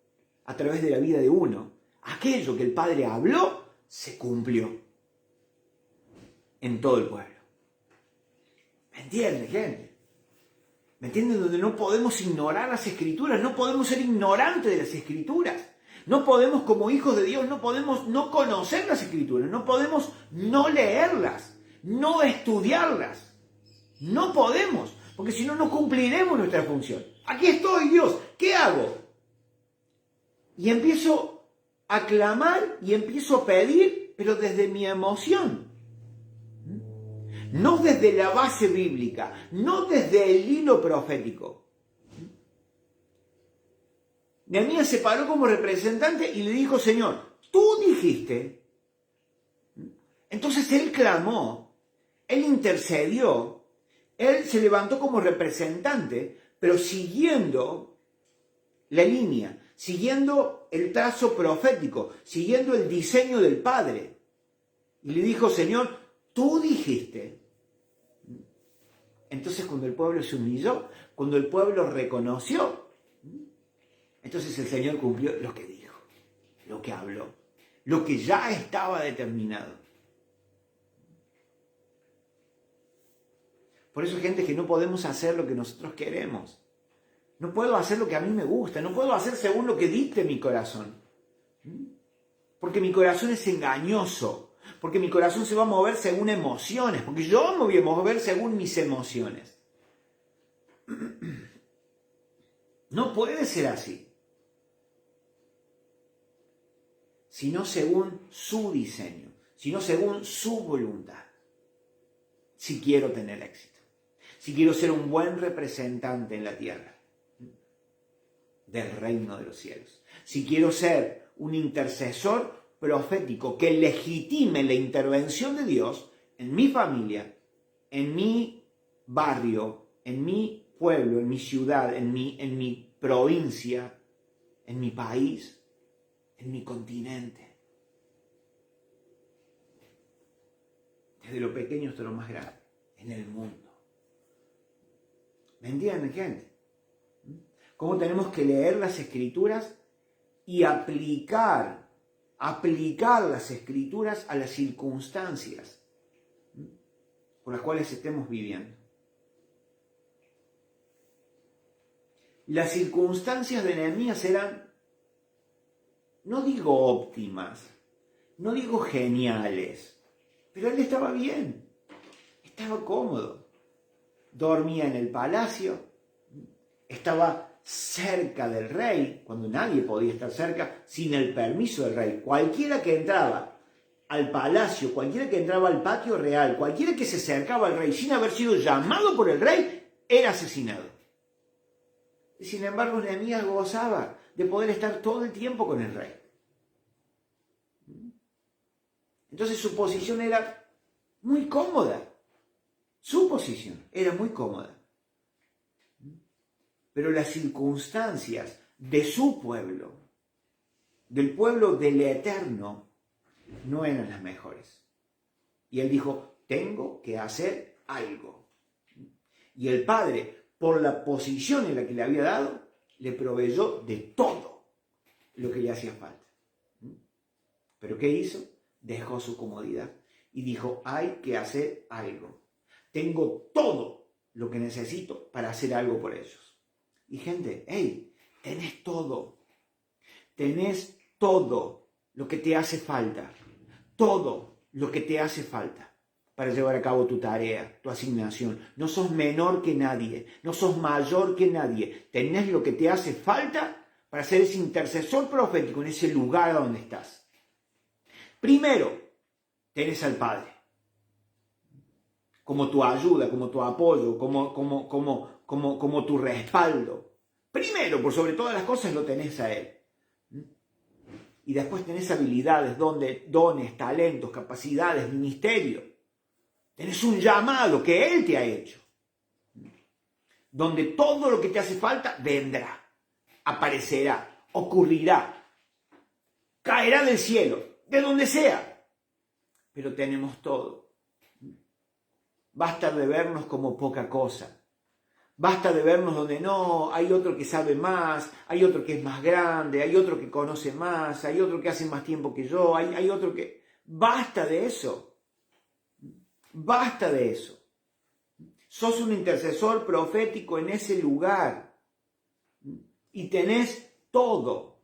A través de la vida de uno, aquello que el Padre habló, se cumplió en todo el pueblo. ¿Me entienden, gente? ¿Me entienden? Donde no podemos ignorar las Escrituras, no podemos ser ignorantes de las Escrituras. No podemos, como hijos de Dios, no podemos no conocer las Escrituras, no podemos no leerlas, no estudiarlas. No podemos, porque si no, no cumpliremos nuestra función. Aquí estoy, Dios, ¿qué hago? Y empiezo a clamar y empiezo a pedir, pero desde mi emoción. No desde la base bíblica, no desde el hilo profético. Nehemías se paró como representante y le dijo, Señor, tú dijiste. Entonces él clamó, él intercedió, él se levantó como representante, pero siguiendo la línea, siguiendo el trazo profético, siguiendo el diseño del Padre. Y le dijo, Señor, tú dijiste. Entonces cuando el pueblo se humilló, cuando el pueblo reconoció, entonces el Señor cumplió lo que dijo, lo que habló, lo que ya estaba determinado. Por eso, gente, que no podemos hacer lo que nosotros queremos. No puedo hacer lo que a mí me gusta, no puedo hacer según lo que dicte mi corazón. Porque mi corazón es engañoso, porque mi corazón se va a mover según emociones, porque yo me voy a mover según mis emociones. No puede ser así. Sino según su diseño, sino según su voluntad. Si quiero tener éxito, si quiero ser un buen representante en la tierra del reino de los cielos, si quiero ser un intercesor profético que legitime la intervención de Dios en mi familia, en mi barrio, en mi pueblo, en mi ciudad, en mi provincia, en mi país, en mi continente. Desde lo pequeño hasta lo más grande, en el mundo. ¿Me entienden, gente? ¿Cómo tenemos que leer las Escrituras y aplicar las Escrituras a las circunstancias por las cuales estemos viviendo? Las circunstancias de Nehemías eran, no digo óptimas, no digo geniales, pero él estaba bien, estaba cómodo, dormía en el palacio, estaba cerca del rey, cuando nadie podía estar cerca sin el permiso del rey. Cualquiera que entraba al palacio, cualquiera que entraba al patio real, cualquiera que se acercaba al rey sin haber sido llamado por el rey, era asesinado. Y sin embargo, Nehemías gozaba de poder estar todo el tiempo con el rey. Entonces su posición era muy cómoda. Su posición era muy cómoda. Pero las circunstancias de su pueblo, del pueblo del Eterno, no eran las mejores. Y él dijo, tengo que hacer algo. Y el Padre, por la posición en la que le había dado, le proveyó de todo lo que le hacía falta. ¿Pero qué hizo? Dejó su comodidad y dijo, hay que hacer algo. Tengo todo lo que necesito para hacer algo por ellos. Y gente, hey, tenés todo. Tenés todo lo que te hace falta. Todo lo que te hace falta para llevar a cabo tu tarea, tu asignación. No sos menor que nadie, no sos mayor que nadie. Tenés lo que te hace falta para ser ese intercesor profético en ese lugar donde estás. Primero, tenés al Padre como tu ayuda, como tu apoyo, como tu respaldo. Primero, por sobre todas las cosas, lo tenés a Él. Y después tenés habilidades, dones, talentos, capacidades, ministerio. Tenés un llamado que Él te ha hecho. Donde todo lo que te hace falta vendrá, aparecerá, ocurrirá, caerá del cielo, de donde sea. Pero tenemos todo. Basta de vernos como poca cosa. Basta de vernos donde no, hay otro que sabe más, hay otro que es más grande, hay otro que conoce más, hay otro que hace más tiempo que yo, hay otro que... Basta de eso. Basta de eso. Sos un intercesor profético en ese lugar y tenés todo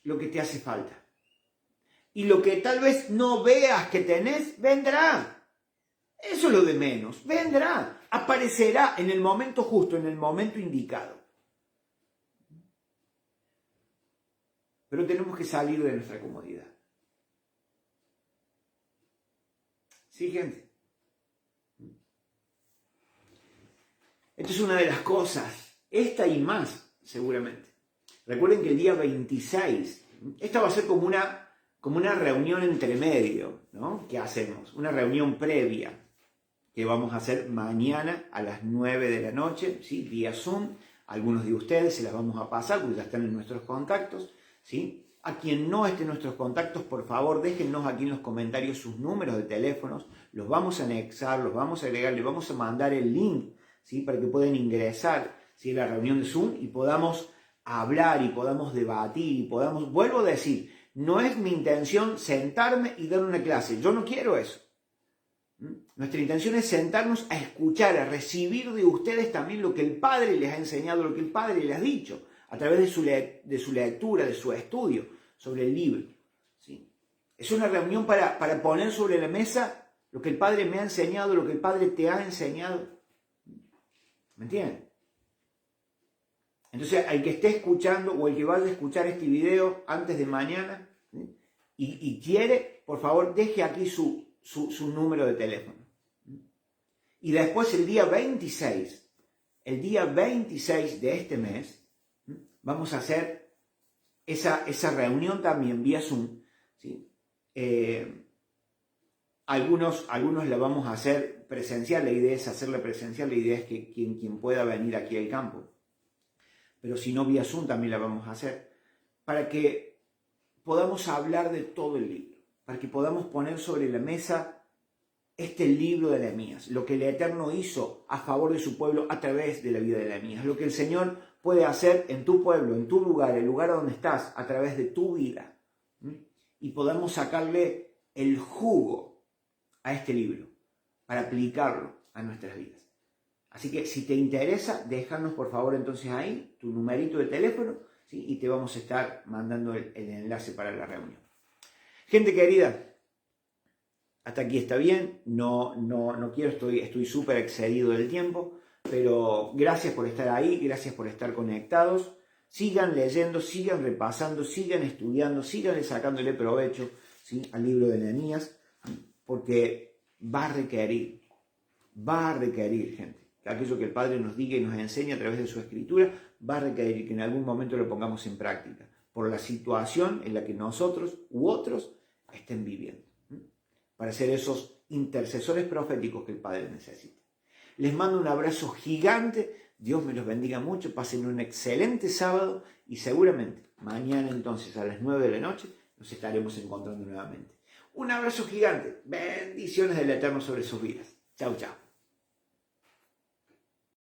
lo que te hace falta. Y lo que tal vez no veas que tenés, vendrá. Eso es lo de menos. Vendrá. Aparecerá en el momento justo, en el momento indicado. Pero tenemos que salir de nuestra comodidad. ¿Sí, gente? Esto es una de las cosas. Esta y más, seguramente. Recuerden que el día 26, esta va a ser como una reunión entre medio, ¿no? ¿Qué hacemos? Una reunión previa que vamos a hacer mañana a las 9 de la noche, ¿sí? Vía Zoom. Algunos de ustedes se las vamos a pasar porque ya están en nuestros contactos, ¿sí? A quien no esté en nuestros contactos, por favor, déjennos aquí en los comentarios sus números de teléfonos, los vamos a anexar, los vamos a agregar, les vamos a mandar el link, ¿sí? Para que puedan ingresar, ¿sí? A la reunión de Zoom y podamos hablar y podamos debatir y podamos, vuelvo a decir, no es mi intención sentarme y dar una clase, yo no quiero eso. Nuestra intención es sentarnos a escuchar, a recibir de ustedes también lo que el Padre les ha enseñado, lo que el Padre les ha dicho, a través de su lectura, de su estudio sobre el libro. ¿Sí? Es una reunión para poner sobre la mesa lo que el Padre me ha enseñado, lo que el Padre te ha enseñado. ¿Me entienden? Entonces, al que esté escuchando o el que vaya a escuchar este video antes de mañana, ¿sí? y quiere, por favor, deje aquí su número de teléfono. Y después el día 26 de este mes, vamos a hacer esa reunión también vía Zoom. ¿Sí? Algunos la vamos a hacer presencial, la idea es hacerla presencial, la idea es que quien pueda venir aquí al campo. Pero si no, vía Zoom también la vamos a hacer, para que podamos hablar de todo el libro, para que podamos poner sobre la mesa este libro de Nehemías, lo que el Eterno hizo a favor de su pueblo a través de la vida de Nehemías, lo que el Señor puede hacer en tu pueblo, en tu lugar, el lugar donde estás, a través de tu vida. Y podamos sacarle el jugo a este libro para aplicarlo a nuestras vidas. Así que si te interesa, déjanos por favor entonces ahí tu numerito de teléfono, ¿sí? Y te vamos a estar mandando el enlace para la reunión. Gente querida, hasta aquí está bien, no quiero, estoy súper excedido del tiempo, pero gracias por estar ahí, gracias por estar conectados. Sigan leyendo, sigan repasando, sigan estudiando, sigan sacándole provecho, ¿sí? Al libro de Nehemías, porque va a requerir, gente, que aquello que el Padre nos diga y nos enseña a través de su escritura, va a requerir que en algún momento lo pongamos en práctica, por la situación en la que nosotros u otros estén viviendo, para ser esos intercesores proféticos que el Padre necesita. Les mando un abrazo gigante, Dios me los bendiga mucho, pasen un excelente sábado y seguramente mañana entonces a las 9 de la noche nos estaremos encontrando nuevamente. Un abrazo gigante, bendiciones del Eterno sobre sus vidas. Chau, chau.